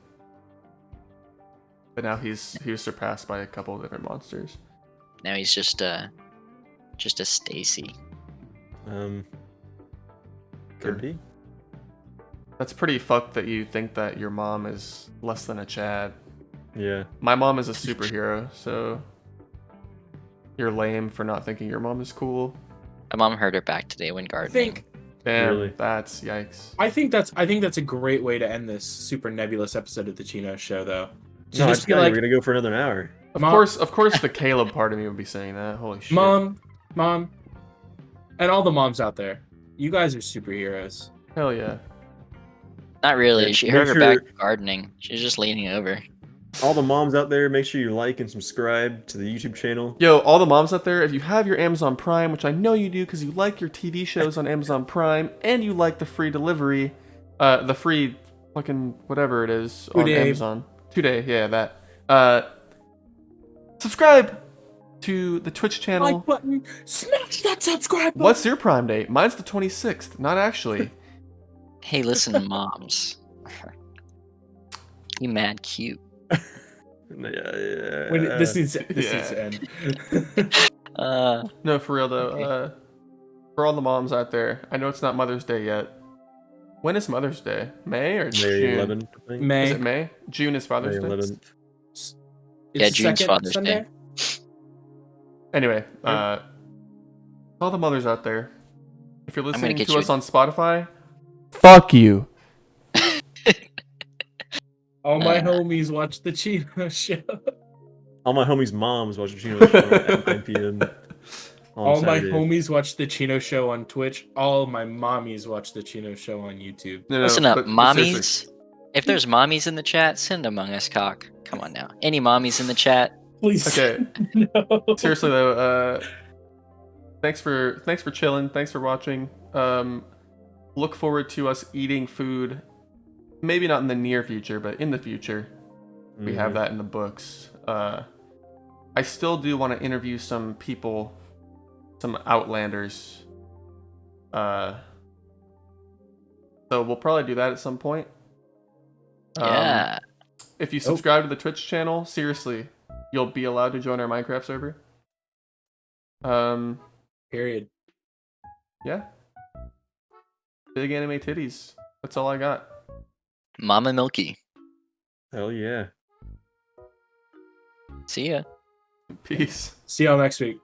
But now he was surpassed by a couple of different monsters.
Now he's just a Stacy.
Sure.
Could be.
That's pretty fucked that you think that your mom is less than a chad.
Yeah.
My mom is a superhero, so you're lame for not thinking your mom is cool.
My mom hurt her back today when
I
gardening.
think
Damn,
Really?
that's yikes.
I think that's a great way to end this super nebulous episode of the Chinos show, though. To
No, I
just
just
be
we're
like,
gonna go for another hour.
Of
Mom-
course, the Caleb part of me would be saying that. Holy shit.
Mom, and all the moms out there, you guys are superheroes.
Hell yeah.
Not really.
And
She
make
hurt her back
sure-
gardening. She was just leaning over.
All the moms out there, make sure you like and subscribe to the YouTube channel.
Yo, all the moms out there, if you have your Amazon Prime, which I know you do because you like your TV shows on Amazon Prime, and you like the free delivery, the free fucking whatever it is on
Today.
Amazon. Today, yeah, that. Subscribe to the Twitch channel.
Like button, smash that subscribe button.
What's your Prime date? Mine's the 26th. Not actually.
Hey, listen, moms. You mad cute.
Yeah.
When this needs to
Yeah.
end.
No, for real though.
Okay.
For all the moms out there, I know it's not Mother's Day yet. When is Mother's Day? May or
May
June?
11th, I think.
May.
Is it May? June is
May
Father's Day.
11th.
It's
Yeah,
the
June's
second
Father's
Sunday?
Day.
Anyway, all the mothers out there, if you're
gonna
listening
get
to
you
us
a-
on Spotify, fuck you.
All my
Uh,
homies watch the Chino show.
All my homies' moms watch the Chinos show at 9 p.m. on
All my
Saturdays.
homies watch the Chino show on Twitch. All my mommies watch the Chino show on YouTube.
No,
Listen up,
but
mommies.
seriously.
If there's mommies in the chat, send Among Us cock. Come on now. Any mommies in the chat?
Please.
Okay.
No.
Seriously though, thanks for chilling. Thanks for watching. Look forward to us eating food. Maybe not in the near future, but in the future. We have that in the books. I still do want to interview some people, some Outlanders. So we'll probably do that at some point.
Yeah.
If you subscribe to the Twitch channel, seriously, you'll be allowed to join our Minecraft server.
Period.
Yeah. Big anime titties. That's all I got.
Mama Milky.
Hell yeah.
See ya.
Peace.
See y'all next week.